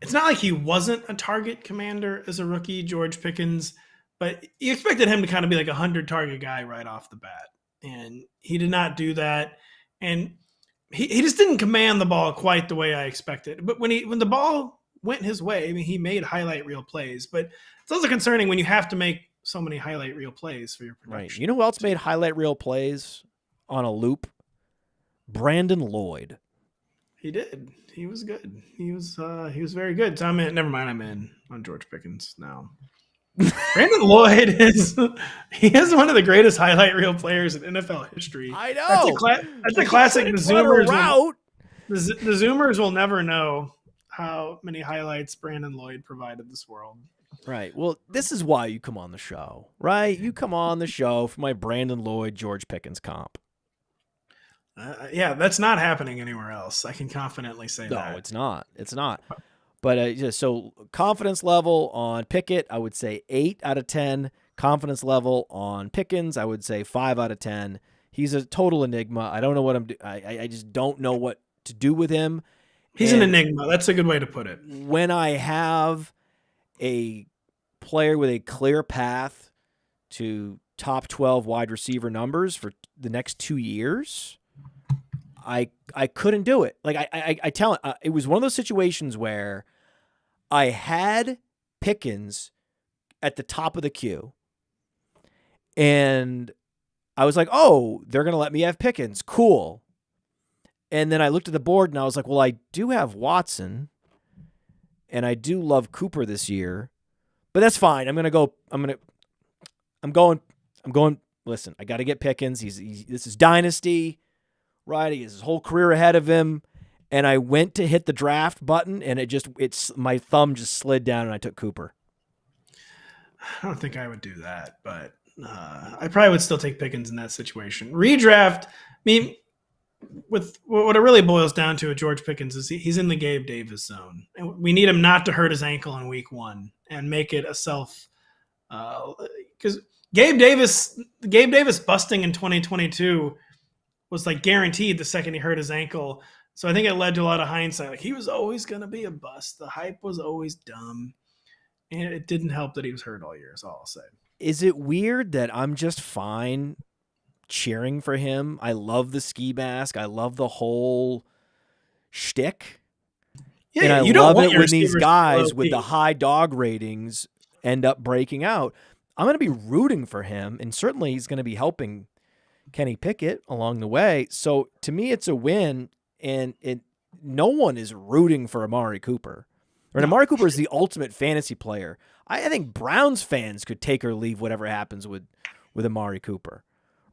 it's not like he wasn't a target commander as a rookie, George Pickens, but you expected him to kind of be like a 100-target guy right off the bat. And he did not do that. And he just didn't command the ball quite the way I expected. But when the ball went his way, I mean, he made highlight reel plays. But it's also concerning when you have to make so many highlight reel plays for your production. Right. You know who else made highlight reel plays on a loop? Brandon Lloyd. He did. He was good. He was very good. So never mind. I'm in on George Pickens now. Brandon Lloyd is one of the greatest highlight reel players in NFL history. I know. That's a classic. The Zoomers will never know how many highlights Brandon Lloyd provided this world. Right. Well, this is why you come on the show, right? You come on the show for my Brandon Lloyd, George Pickens comp. Yeah, that's not happening anywhere else. I can confidently say that. No, it's not. It's not. But so confidence level on Pickett, I would say 8 out of 10. Confidence level on Pickens, I would say 5 out of 10. He's a total enigma. I don't know what I just don't know what to do with him. He's an enigma. That's a good way to put it. When I have a player with a clear path to top 12 wide receiver numbers for the next 2 years, I couldn't do it. Like I tell it was one of those situations where I had Pickens at the top of the queue, and I was like, oh, they're going to let me have Pickens. Cool. And then I looked at the board and I was like, well, I do have Watson and I do love Cooper this year, but that's fine. I'm going, listen, I got to get Pickens. This is Dynasty, right? He has his whole career ahead of him. And I went to hit the draft button and my thumb just slid down and I took Cooper. I don't think I would do that, but I probably would still take Pickens in that situation. Redraft, I mean, with what it really boils down to with George Pickens is he's in the Gabe Davis zone. And we need him not to hurt his ankle in week 1 and make it a self because Gabe Davis busting in 2022 was like guaranteed the second he hurt his ankle. So I think it led to a lot of hindsight. Like, he was always going to be a bust. The hype was always dumb. And it didn't help that he was hurt all year, is all I'll say. Is it weird that I'm just fine cheering for him? I love the ski mask. I love the whole shtick. Yeah, And I you don't love want it your when these receivers to be guys low with the key. high dog ratings end up breaking out. I'm going to be rooting for him, and certainly he's going to be helping Kenny Pickett along the way. So to me, it's a win, and no one is rooting for Amari Cooper. Right? No. Amari Cooper is the ultimate fantasy player. I think Browns fans could take or leave whatever happens with Amari Cooper.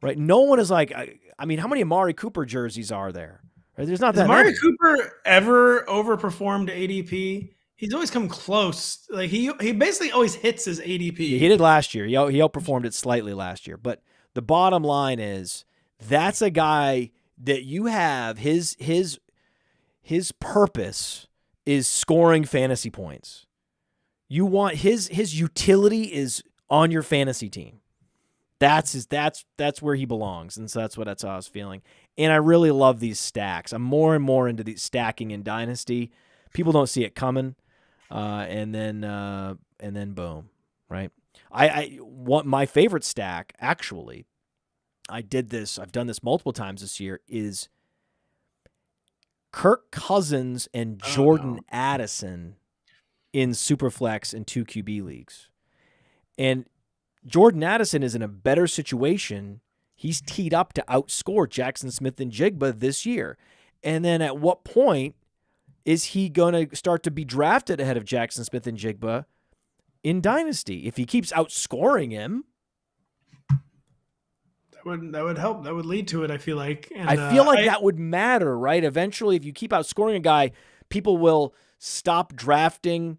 Right? No one is like, I mean, how many Amari Cooper jerseys are there? Right? There's not Has that Amari many. Cooper ever overperformed ADP? He's always come close. Like he basically always hits his ADP. He did last year. He outperformed it slightly last year. But the bottom line is that's a guy that you have his purpose is scoring fantasy points. You want his utility is on your fantasy team. That's where he belongs, and so that's how I was feeling. And I really love these stacks. I'm more and more into these stacking in Dynasty. People don't see it coming, and then boom, right? I want my favorite stack actually. I've done this multiple times this year. Is Kirk Cousins and Jordan Addison in Superflex and 2 QB leagues. And Jordan Addison is in a better situation. He's teed up to outscore Jackson Smith and Jigba this year. And then at what point is he going to start to be drafted ahead of Jackson Smith and Jigba in Dynasty? If he keeps outscoring him, that would help. That would lead to it, I feel like. And, I feel like that would matter, right? Eventually, if you keep outscoring a guy, people will stop drafting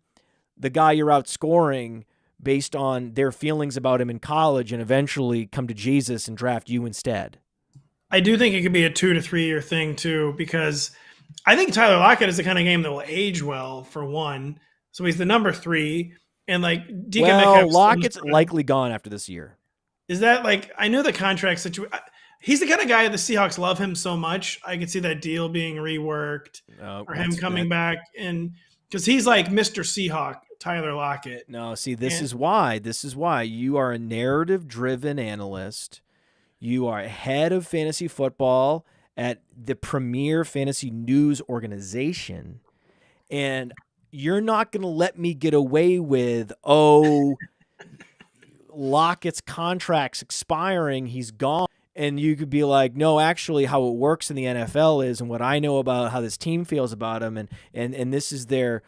the guy you're outscoring based on their feelings about him in college and eventually come to Jesus and draft you instead. I do think it could be a 2 to 3 year thing too, because I think Tyler Lockett is the kind of game that will age well for one. So he's the number 3, and like DK Metcalf. Lockett's likely gone after this year. Is that like, I know the contract situation. He's the kind of guy the Seahawks love him so much. I could see that deal being reworked or him coming back, and because he's like Mr. Seahawk, Tyler Lockett. No, see, this is why you are a narrative-driven analyst. You are head of fantasy football at the premier fantasy news organization, and you're not going to let me get away with, Lockett's contract's expiring, he's gone. And you could be like, no, actually how it works in the NFL is, and what I know about how this team feels about him, and this is their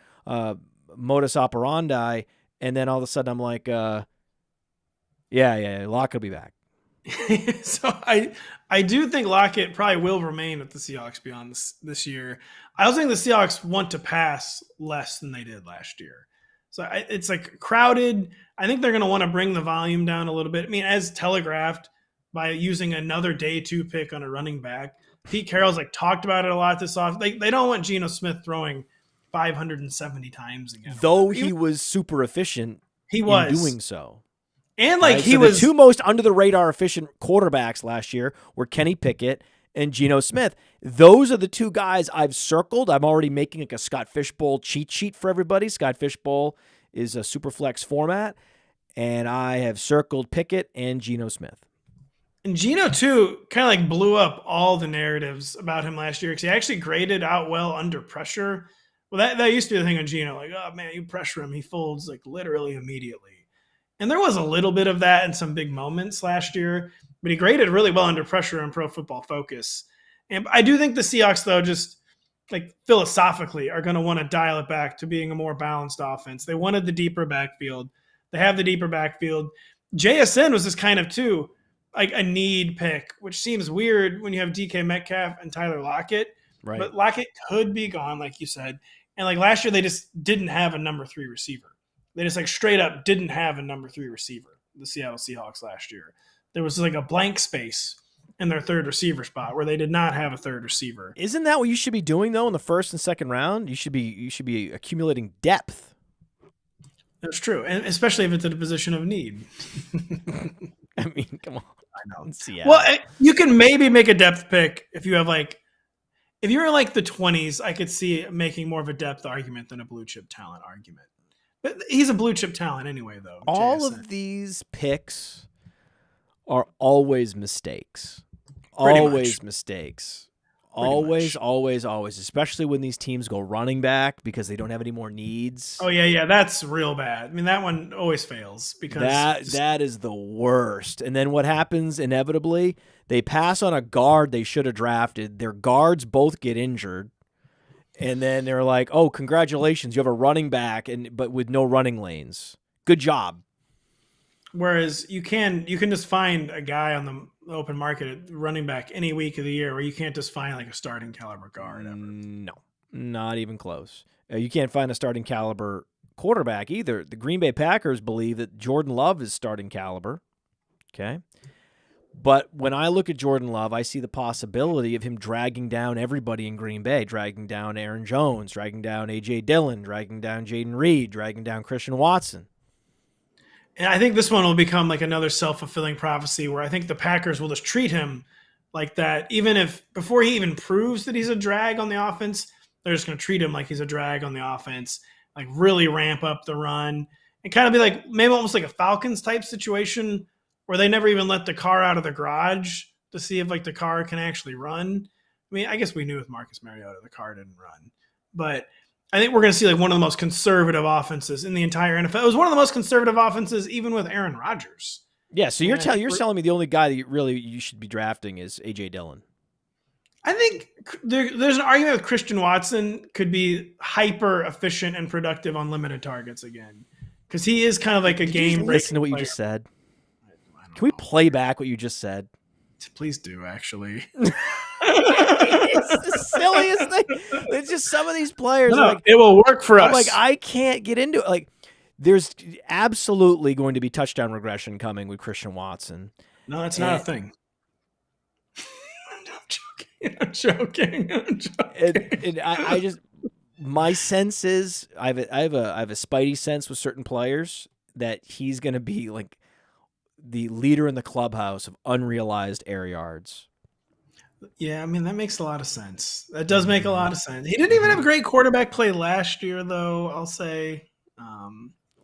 modus operandi. And then all of a sudden I'm like, yeah, Lockett will be back. So I do think Lockett probably will remain with the Seahawks beyond this year. I also think the Seahawks want to pass less than they did last year. So it's like crowded. I think they're going to want to bring the volume down a little bit. I mean, as telegraphed by using another day 2 pick on a running back. Pete Carroll's like talked about it a lot this off. They don't want Geno Smith throwing 570 times again. Though he was super efficient in doing so. And like the 2 most under the radar efficient quarterbacks last year were Kenny Pickett and Geno Smith. Those are the 2 guys I've circled. I'm already making like a Scott Fishbowl cheat sheet for everybody. Scott Fishbowl is a Superflex format, and I have circled Pickett and Geno Smith. And Geno, too, kind of like blew up all the narratives about him last year because he actually graded out well under pressure. Well, that used to be the thing on Geno. Like, oh, man, you pressure him, he folds like literally immediately. And there was a little bit of that in some big moments last year, but he graded really well under pressure on Pro Football Focus. And I do think the Seahawks, though, just like philosophically are going to want to dial it back to being a more balanced offense. They wanted the deeper backfield. They have the deeper backfield. JSN was just kind of, too, like a need pick, which seems weird when you have DK Metcalf and Tyler Lockett. Right. But Lockett could be gone, like you said. And like last year, they just didn't have a number 3 receiver. They just like straight up didn't have a number 3 receiver, the Seattle Seahawks last year. There was like a blank space in their third receiver spot where they did not have a third receiver. Isn't that what you should be doing though in the first and second round? You should be accumulating depth. That's true, and especially if it's at a position of need. I mean, come on. I know. Seattle. Well, you can maybe make a depth pick if you have like, if you're in like the 20s, I could see making more of a depth argument than a blue chip talent argument. But he's a blue chip talent anyway, though. All JSN. of these picks are always mistakes. Pretty Always much. mistakes. Always, always, always, especially when these teams go running back because they don't have any more needs. Oh yeah, that's real bad. I mean, that one always fails because that is the worst. And then what happens inevitably? They pass on a guard they should have drafted. Their guards both get injured. And then they're like, "Oh, congratulations, you have a running back but with no running lanes. Good job." Whereas you can just find a guy on the open market running back any week of the year where you can't just find like a starting caliber guard ever. No, not even close. You can't find a starting caliber quarterback either. The Green Bay Packers believe that Jordan Love is starting caliber. Okay. But when I look at Jordan Love, I see the possibility of him dragging down everybody in Green Bay, dragging down Aaron Jones, dragging down A.J. Dillon, dragging down Jaden Reed, dragging down Christian Watson. And I think this one will become like another self-fulfilling prophecy where I think the Packers will just treat him like that. Even if before he even proves that he's a drag on the offense, they're just going to treat him like he's a drag on the offense, like really ramp up the run and kind of be like maybe almost like a Falcons type situation where they never even let the car out of the garage to see if like the car can actually run. I mean, I guess we knew with Marcus Mariota, the car didn't run, but I think we're going to see like one of the most conservative offenses in the entire NFL. It was one of the most conservative offenses, even with Aaron Rodgers. Yeah. So you're telling me the only guy that you should be drafting is A.J. Dillon. I think there's an argument with Christian Watson could be hyper efficient and productive on limited targets again. Because he is kind of like a game. Listen to what you just said. Can we play back what you just said? Please do, actually. It's the silliest thing. It's just some of these players. Like, it will work for us. I'm like, I can't get into it. Like, there's absolutely going to be touchdown regression coming with Christian Watson. No, that's not a thing. I'm joking. And I just, my sense is, I have a spidey sense with certain players that he's going to be like the leader in the clubhouse of unrealized air yards. Yeah, I mean, that makes a lot of sense. That does make a lot of sense. He didn't even have a great quarterback play last year, though, I'll say.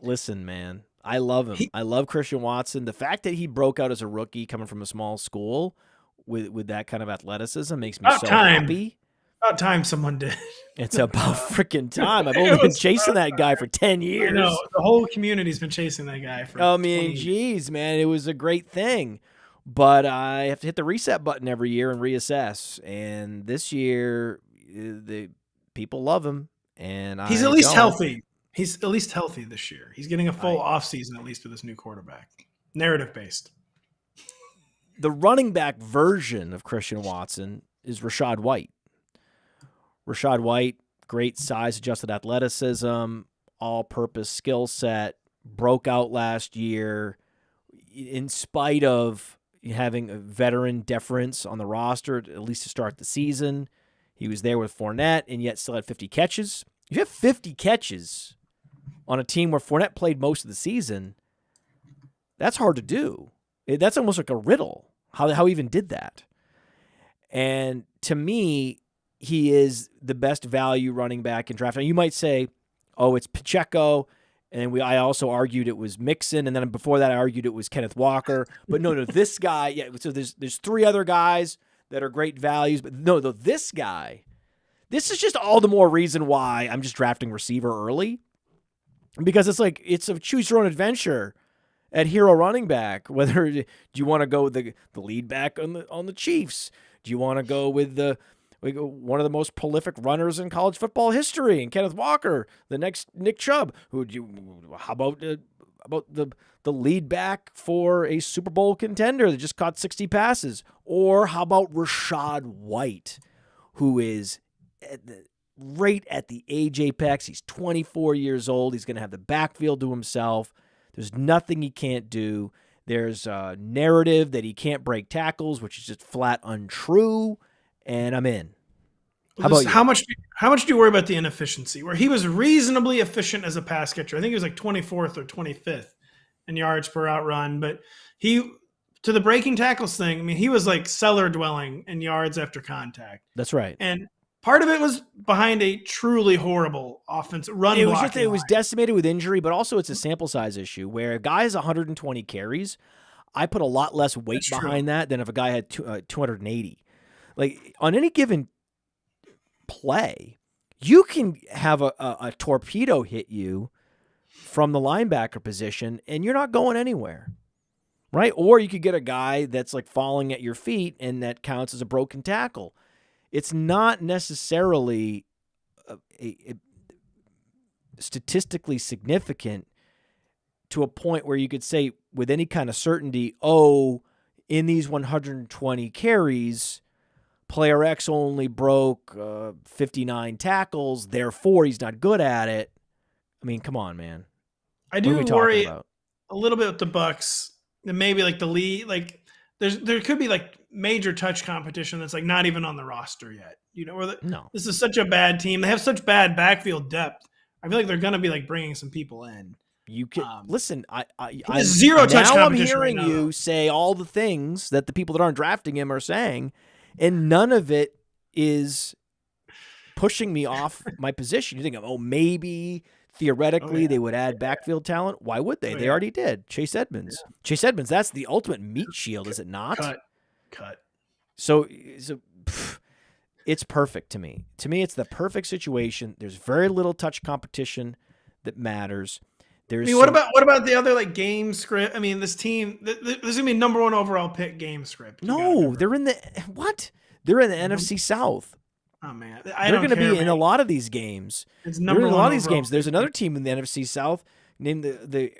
Listen, man, I love him. I love Christian Watson. The fact that he broke out as a rookie coming from a small school with that kind of athleticism makes me happy. About time someone did. It's about freaking time. I've only been chasing that guy for 10 years. I know. The whole community's been chasing that guy for 20 years. Geez, man, it was a great thing. But I have to hit the reset button every year and reassess. And this year, the people love him. And he's at least healthy. He's at least healthy this year. He's getting a full offseason, at least with this new quarterback. Narrative-based. The running back version of Christian Watson is Rachaad White. Rachaad White, great size, adjusted athleticism, all-purpose skill set, broke out last year in spite of having a veteran deference on the roster, at least to start the season. He was there with Fournette and yet still had 50 catches. You have 50 catches on a team where Fournette played most of the season. That's hard to do. That's almost like a riddle, how he even did that. And to me, he is the best value running back in draft. Now, you might say, oh, it's Pacheco, and I also argued it was Mixon, and then before that I argued it was Kenneth Walker. But no, this guy, yeah, so there's three other guys that are great values, but no, this guy, this is just all the more reason why I'm just drafting receiver early, because it's a choose your own adventure at hero running back. Whether do you want to go with the lead back on the Chiefs? Do you want to go with one of the most prolific runners in college football history, and Kenneth Walker, the next Nick Chubb? How about the lead back for a Super Bowl contender that just caught 60 passes? Or how about Rachaad White, who is right at the age apex? He's 24 years old. He's going to have the backfield to himself. There's nothing he can't do. There's a narrative that he can't break tackles, which is just flat untrue. And I'm in. How about you? How much do you worry about the inefficiency? Where he was reasonably efficient as a pass catcher. I think he was like 24th or 25th in yards per out run. But to the breaking tackles thing, I mean, he was like cellar dwelling in yards after contact. That's right. And part of it was behind a truly horrible offensive run. It was decimated with injury, but also it's a sample size issue where a guy has 120 carries. I put a lot less weight behind that than if a guy had 280. Like on any given play. You can have a torpedo hit you from the linebacker position, and you're not going anywhere, right? Or you could get a guy that's like falling at your feet, and that counts as a broken tackle. It's not necessarily a statistically significant to a point where you could say with any kind of certainty, oh, in these 120 carries, player X only broke 59 tackles, therefore he's not good at it. I mean, come on, man. I do worry a little bit with the Bucks, and maybe like the lead, like there could be like major touch competition that's like not even on the roster yet. You know, this is such a bad team. They have such bad backfield depth. I feel like they're going to be like bringing some people in. You can listen. I'm zero touch competition. I'm hearing right you say all the things that the people that aren't drafting him are saying, and none of it is pushing me off my position. You think, oh, maybe theoretically they would add backfield talent. Why would they? They already did. Chase Edmonds. Yeah. Chase Edmonds. That's the ultimate meat shield, is it not? Cut. So it's perfect to me. To me, it's the perfect situation. There's very little touch competition that matters. What about the other like game script? I mean, this team, this is gonna be #1 overall pick game script. No, they're in the what? They're in the NFC South. Oh man, they're going to be in a lot of these games. It's they're in a lot of these games. There's another team in the NFC South named the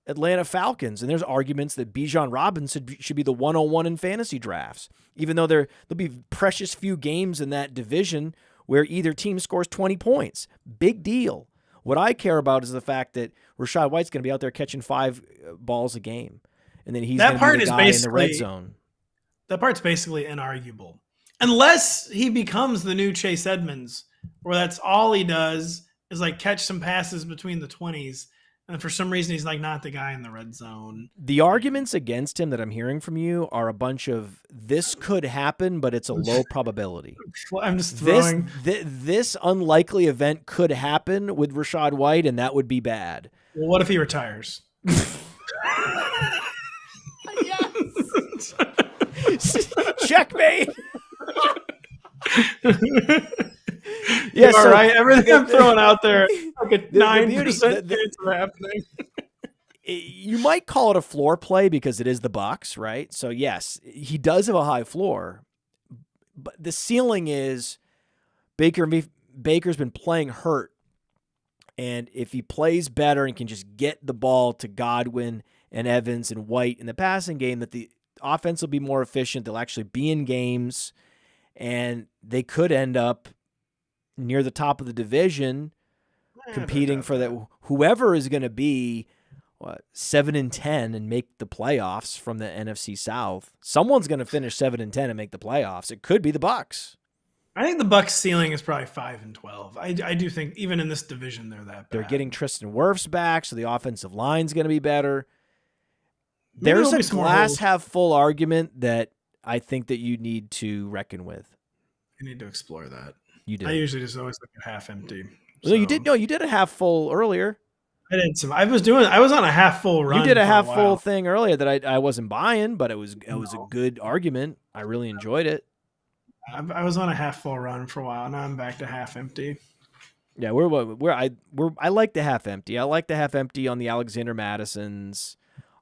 Atlanta Falcons, and there's arguments that Bijan Robinson should be the 101 in fantasy drafts, even though there'll be precious few games in that division where either team scores 20 points. Big deal. What I care about is the fact that Rachaad White's going to be out there catching 5 balls a game, and then he's going to be the guy in the red zone. That part's basically inarguable. Unless he becomes the new Chase Edmonds, where that's all he does is like catch some passes between the 20s, and for some reason he's like not the guy in the red zone. The arguments against him that I'm hearing from you are a bunch of this could happen, but it's a low probability. I'm just throwing this unlikely event could happen with Rachaad White, and that would be bad. Well, what if he retires? Yes. Checkmate. Yeah, so right. Everything I'm throwing out there, like a 9% chance of happening. You might call it a floor play because it is the Bucs, right? So yes, he does have a high floor, but the ceiling is Baker's been playing hurt, and if he plays better and can just get the ball to Godwin and Evans and White in the passing game, that the offense will be more efficient. They'll actually be in games, and they could end up near the top of the division, competing for that. Whoever is going to be 7-10 and make the playoffs from the NFC South, someone's going to finish 7-10 and make the playoffs. It could be the Bucs. I think the Bucs ceiling is probably 5-12. I do think even in this division they're that bad. They're getting Tristan Wirfs back, so the offensive line's going to be better. There's a glass half full argument that I think that you need to reckon with. You need to explore that. You do. I usually just always look at half empty. So. No, you did. No, you did a half full earlier. I did some. I was on a half full run. You did a half full thing earlier that I wasn't buying, but it was a good argument. I really enjoyed it. I was on a half full run for a while. Now I'm back to half empty. Yeah, I like the half empty. I like the half empty on the Alexander Mattisons,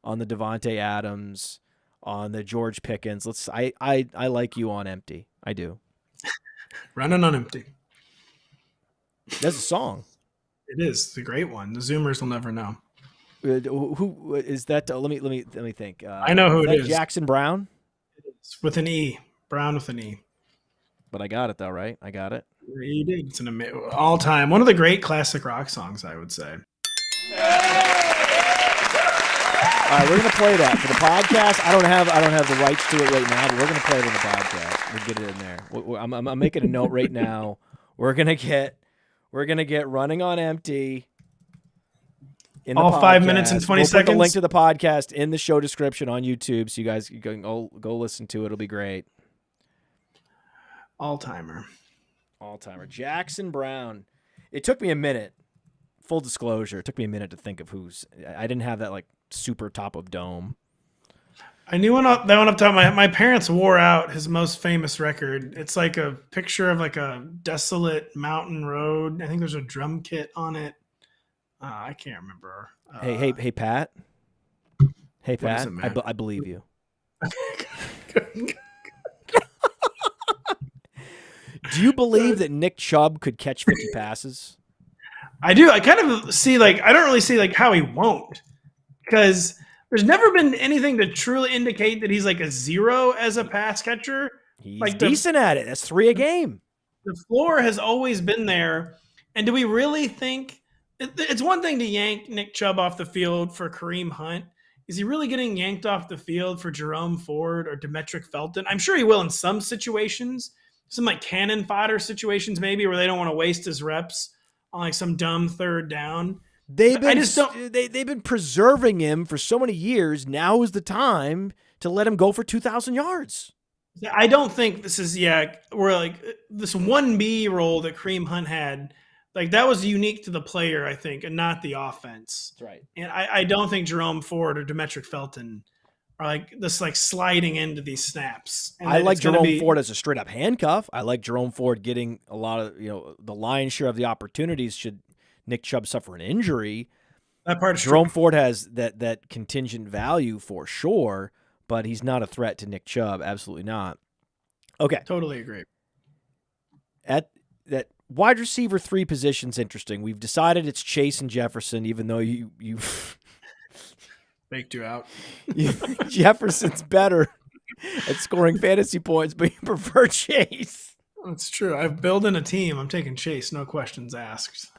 on the Davante Adams, on the George Pickens. I like you on empty. I do. Running on empty. That's a song. It is. It's a great one. The Zoomers will never know. Who is that? Let me think. I know who it is. Jackson Brown? It's with an E. Brown with an E. But I got it though, right? I got it. You did. It's an all-time, one of the great classic rock songs, I would say. All right, we're gonna play that for the podcast. I don't have the rights to it right now, but we're gonna play it on the podcast. We'll get it in there. I'm making a note right now. We're gonna get running on empty. In the all podcast. 5 minutes and 20 seconds. Put the link to the podcast in the show description on YouTube, so you guys can go listen to it. It'll be great. All-timer. Jackson Brown. It took me a minute. Full disclosure, it took me a minute to think of who's. I didn't have that like super top of dome. I knew that one up top. My parents wore out his most famous record. It's like a picture of like a desolate mountain road. I think there's a drum kit on it. I can't remember. Hey, Pat. Hey, What is Pat. it, man? I believe you. Do you believe that Nick Chubb could catch 50 passes? I do. I kind of see I don't really see how he won't, because there's never been anything to truly indicate that he's like a zero as a pass catcher. He's decent at it. That's 3 a game. The floor has always been there. And do we really think it's one thing to yank Nick Chubb off the field for Kareem Hunt? Is he really getting yanked off the field for Jerome Ford or Demetric Felton? I'm sure he will in some situations, some like cannon fodder situations maybe, where they don't want to waste his reps on like some dumb third down. They've been preserving him for so many years. Now is the time to let him go for 2,000 yards. I don't think this is we're like this 1B role that Kareem Hunt had. Like that was unique to the player, I think, and not the offense. That's right. And I don't think Jerome Ford or Demetric Felton are like this, like sliding into these snaps. And I like Jerome Ford as a straight up handcuff. I like Jerome Ford getting a lot of, the lion's share of the opportunities should Nick Chubb suffer an injury. That part is Jerome true. Ford has that contingent value for sure, but he's not a threat to Nick Chubb. Absolutely not. Okay. Totally agree. At that wide receiver 3 position's interesting. We've decided it's Chase and Jefferson, even though you baked you out. Jefferson's better at scoring fantasy points, but you prefer Chase. That's true. I've built in a team. I'm taking Chase, no questions asked.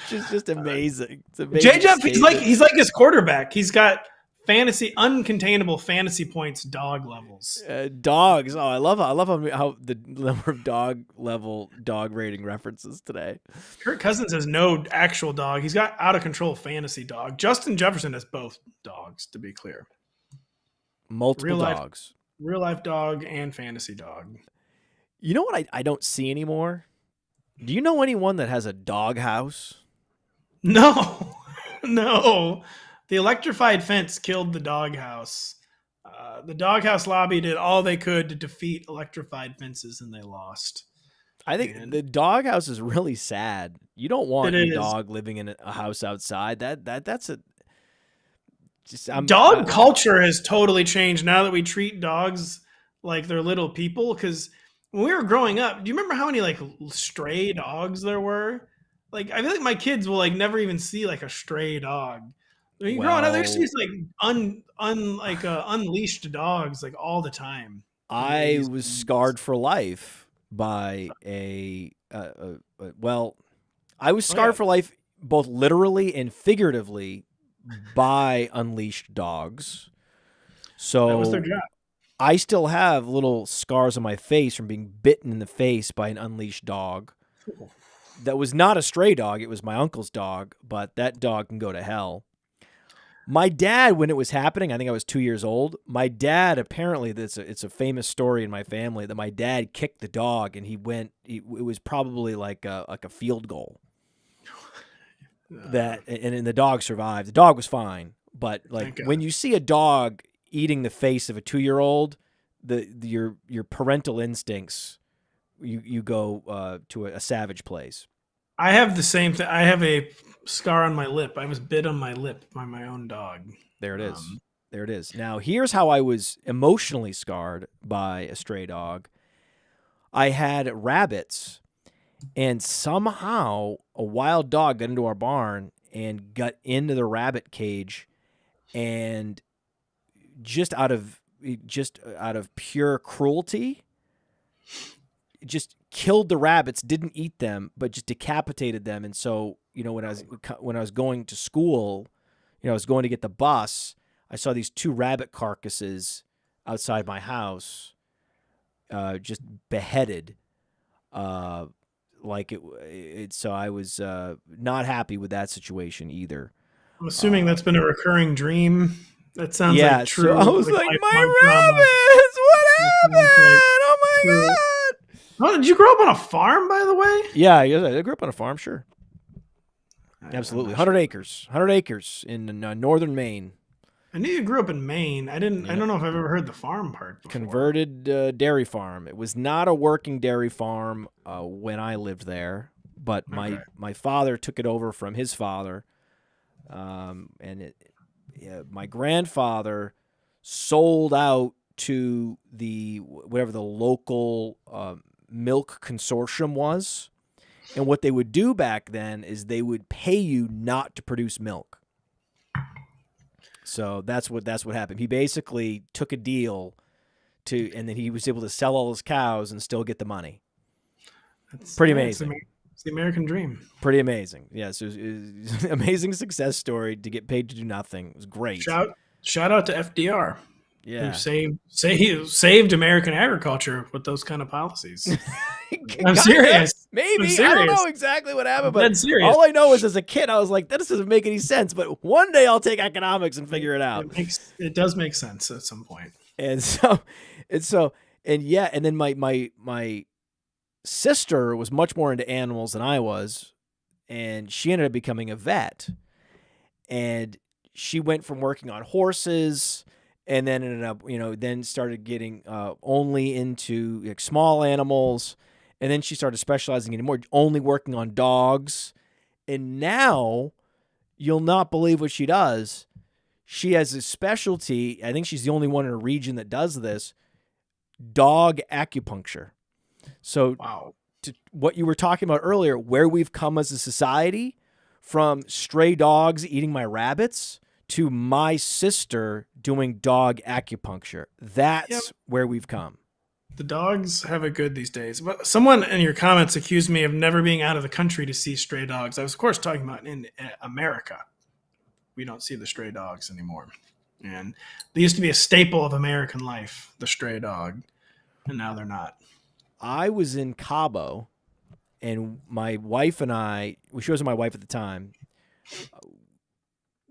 Just amazing. It's amazing. J-Jeff, he's like his quarterback. He's got uncontainable fantasy points, dog levels. Dogs. Oh, I love how the number of dog rating references today. Kirk Cousins has no actual dog. He's got out of control fantasy dog. Justin Jefferson has both dogs, to be clear. Multiple dogs. Real life dog and fantasy dog. You know what I don't see anymore? Do you know anyone that has a dog house? No. No. The electrified fence killed the doghouse. The doghouse lobby did all they could to defeat electrified fences, and they lost. I think the doghouse is really sad. You don't want your dog living in a house outside. That's a dog culture has totally changed now that we treat dogs like they're little people. Because when we were growing up, do you remember how many like stray dogs there were? Like I feel like my kids will like never even see like a stray dog. I mean, growing up, there used to be like unleashed dogs like all the time. I was scarred for life by I was scarred for life both literally and figuratively by unleashed dogs. So that was their job. I still have little scars on my face from being bitten in the face by an unleashed dog. That was not a stray dog. It was my uncle's dog, but that dog can go to hell. My dad, when it was happening, I think I was 2 years old. My dad, apparently, it's a famous story in my family that my dad kicked the dog, and it was probably like a field goal. And the dog survived. The dog was fine, but like when you see a dog eating the face of a 2-year-old, your parental instincts, you go to a savage place. I have the same thing. I have a scar on my lip. I was bit on my lip by my own dog. There it is. There it is. Now, here's how I was emotionally scarred by a stray dog. I had rabbits, and somehow a wild dog got into our barn and got into the rabbit cage, and just out of pure cruelty, just killed the rabbits, didn't eat them, but just decapitated them. And so, when I was going to school, I was going to get the bus, I saw these 2 rabbit carcasses outside my house, just beheaded. So I was not happy with that situation either. I'm assuming that's been a recurring dream. That sounds like true. So I was like my rabbits, what happened? Oh my God. Oh, did you grow up on a farm, by the way? Yeah, I grew up on a farm, sure. Absolutely. 100 acres in northern Maine. I knew you grew up in Maine. I don't know if I've ever heard the farm part before. Converted dairy farm. It was not a working dairy farm when I lived there, but my father took it over from his father, my grandfather sold out to whatever the local milk consortium was, and what they would do back then is they would pay you not to produce milk. So that's what happened. He basically took a deal and then he was able to sell all his cows and still get the money. That's pretty amazing. It's the American dream. Pretty amazing. Yes, it was an amazing success story to get paid to do nothing. It was great. Shout out to FDR. Yeah. Who saved American agriculture with those kind of policies. I'm serious. Maybe. I don't know exactly what happened, but all I know is as a kid, I was like, that doesn't make any sense. But one day I'll take economics and figure it out. It does make sense at some point. And then my sister was much more into animals than I was, and she ended up becoming a vet. And she went from working on horses and then ended up, then started getting only into like small animals. And then she started specializing in more, only working on dogs. And now you'll not believe what she does. She has a specialty. I think she's the only one in a region that does this, dog acupuncture. So wow. To what you were talking about earlier, where we've come as a society, from stray dogs eating my rabbits to my sister doing dog acupuncture. That's where we've come. The dogs have it good these days. But someone in your comments accused me of never being out of the country to see stray dogs. I was, of course, talking about in America. We don't see the stray dogs anymore. And they used to be a staple of American life, the stray dog. And now they're not. I was in Cabo, and my wife and she wasn't my wife at the time.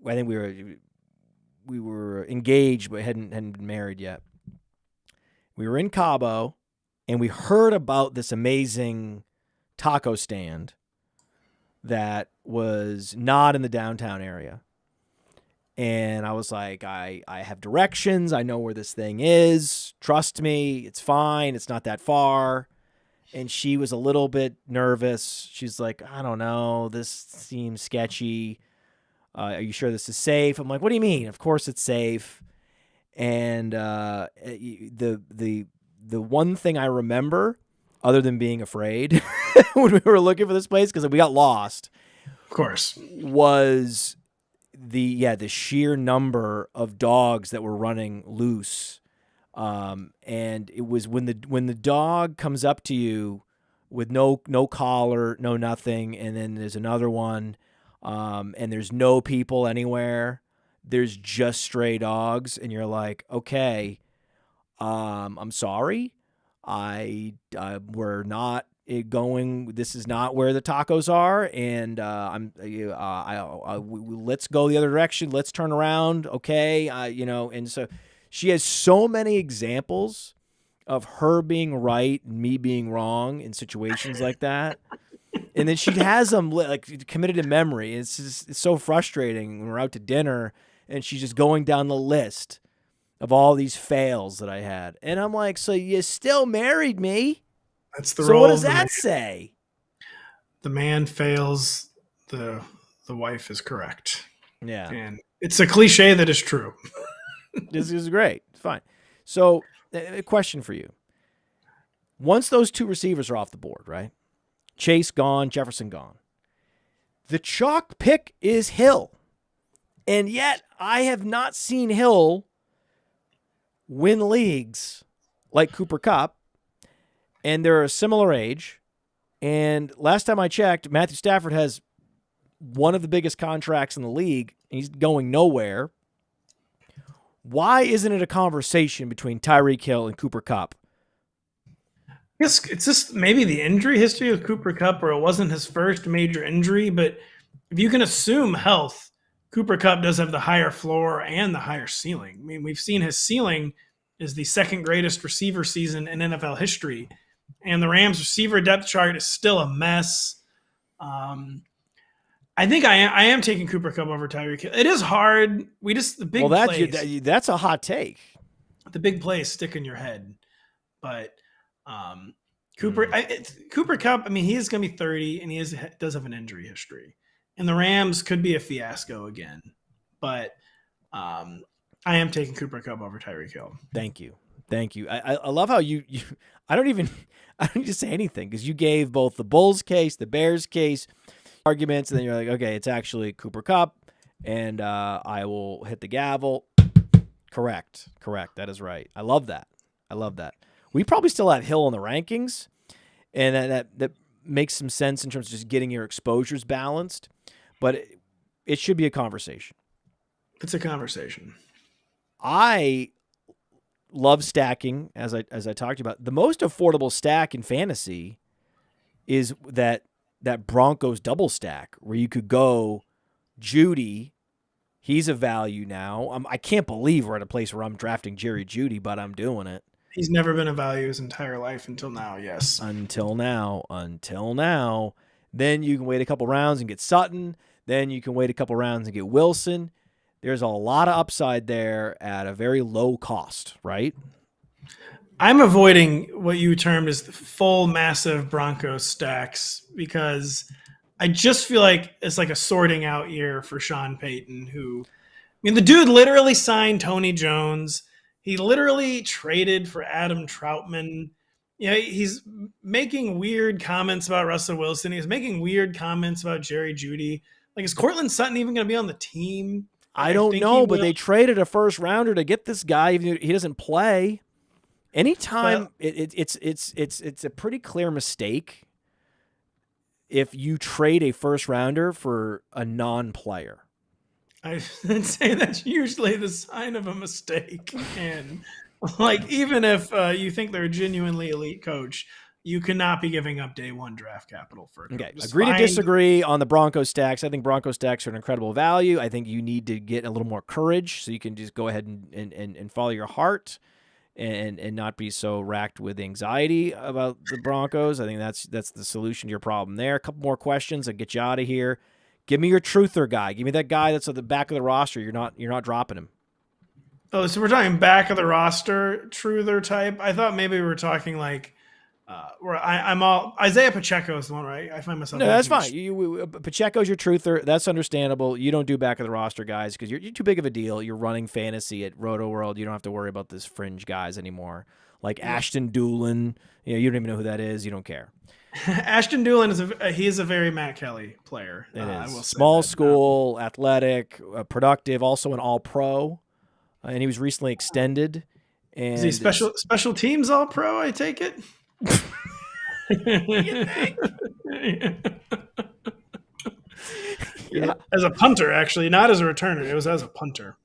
I think we were engaged, but hadn't been married yet. We were in Cabo, and we heard about this amazing taco stand that was not in the downtown area. And I was like, I have directions. I know where this thing is. Trust me. It's fine. It's not that far. And she was a little bit nervous. She's like, I don't know. This seems sketchy. Are you sure this is safe? I'm like, what do you mean? Of course it's safe. And the one thing I remember, other than being afraid when we were looking for this place, because we got lost, of course, was the sheer number of dogs that were running loose. And it was when the dog comes up to you with no collar, no nothing, and then there's another one, and there's no people anywhere. There's just stray dogs, and you're like, okay, I'm sorry, we're not going. This is not where the tacos are, and let's go the other direction. Let's turn around, okay? And so she has so many examples of her being right and me being wrong in situations like that. And then she has them like committed to memory. It's so frustrating when we're out to dinner and she's just going down the list of all these fails that I had. And I'm like, so you still married me? That's the role. So what does that say? The man fails, the wife is correct. Yeah. And it's a cliche that is true. This is great. It's fine. So a question for you. Once those two receivers are off the board, right? Chase gone, Jefferson gone. The chalk pick is Hill. And yet I have not seen Hill win leagues like Cooper Kupp. And they're a similar age. And last time I checked, Matthew Stafford has one of the biggest contracts in the league. And he's going nowhere. Why isn't it a conversation between Tyreek Hill and Cooper Kupp? Yes, it's just maybe the injury history of Cooper Kupp, or it wasn't his first major injury. But if you can assume health, Cooper Kupp does have the higher floor and the higher ceiling. I mean, we've seen his ceiling is the second greatest receiver season in NFL history. And the Rams receiver depth chart is still a mess. I think I am taking Cooper Kupp over Tyreek Hill. It is hard. The big That's a hot take. The big plays stick in your head, but Cooper Kupp. I mean, he is going to be 30, and he does have an injury history, and the Rams could be a fiasco again. But I am taking Cooper Kupp over Tyreek Hill. Thank you. I love how you I don't need to say anything because you gave both the Bulls case, the Bears case arguments, and then you're like, okay, it's actually Cooper Kupp, and I will hit the gavel. Correct. That is right. I love that. We probably still have Hill in the rankings, and that makes some sense in terms of just getting your exposures balanced, but it should be a conversation. It's a conversation. I love stacking, as I talked about. The most affordable stack in fantasy is that Broncos double stack where you could go Judy. He's a value now. I can't believe we're at a place where I'm drafting Jerry Jeudy, but I'm doing it. He's never been a value his entire life until now, yes. Until now. Then you can wait a couple rounds and get Sutton. Then you can wait a couple rounds and get Wilson. There's a lot of upside there at a very low cost, right? I'm avoiding what you termed as the full massive Broncos stacks because I just feel like it's like a sorting out year for Sean Payton, the dude literally signed Tony Jones. He literally traded for Adam Troutman. He's making weird comments about Russell Wilson. He's making weird comments about Jerry Jeudy. Like, is Cortland Sutton even going to be on the team? I don't know, but they traded a first rounder to get this guy, even if he doesn't play. Anytime, it's a pretty clear mistake if you trade a first rounder for a non-player. I would say that's usually the sign of a mistake. And even if you think they're a genuinely elite coach, you cannot be giving up day one draft capital for it. Okay, agree to disagree on the Broncos stacks. I think Broncos stacks are an incredible value. I think you need to get a little more courage so you can just go ahead and follow your heart and not be so racked with anxiety about the Broncos. I think that's the solution to your problem there. A couple more questions. I'll get you out of here. Give me your truther guy. Give me that guy that's at the back of the roster. You're not dropping him. Oh, so we're talking back of the roster truther type. I thought maybe we were talking like where I'm all Isiah Pacheco is the one, right? I find myself. No, that's fine. Pacheco's your truther. That's understandable. You don't do back of the roster guys because you're too big of a deal. You're running fantasy at Rotoworld. You don't have to worry about this fringe guys anymore. Like Ashton Doolin. You don't even know who that is. You don't care. Ashton Doolin is a very Matt Kelly player. It is. I will say small school, athletic, productive, also an all-pro, and he was recently extended. And is he special teams all-pro? I take it. You think? Yeah. As a punter, actually, not as a returner. It was as a punter.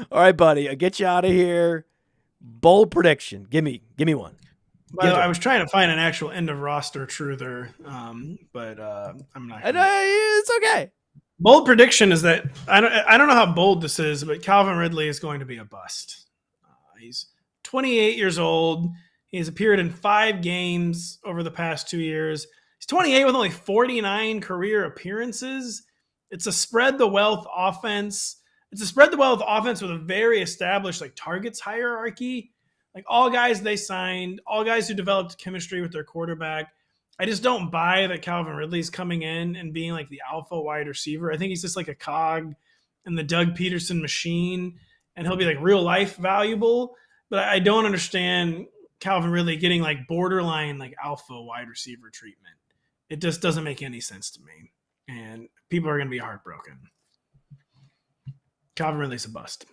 All right, buddy. I'll get you out of here. Bold prediction. Give me one. Well, I was trying to find an actual end of roster truther, but I'm not. It's okay. Bold prediction is that I don't know how bold this is, but Calvin Ridley is going to be a bust. He's 28 years old. He's appeared in 5 games over the past 2 years. He's 28 with only 49 career appearances. It's a spread the wealth offense. It's a spread the wealth offense with a very established targets hierarchy. All guys they signed, all guys who developed chemistry with their quarterback. I just don't buy that Calvin Ridley's coming in and being the alpha wide receiver. I think he's just a cog in the Doug Peterson machine, and he'll be real life valuable. But I don't understand Calvin Ridley getting borderline alpha wide receiver treatment. It just doesn't make any sense to me. And people are going to be heartbroken. Calvin Ridley's a bust.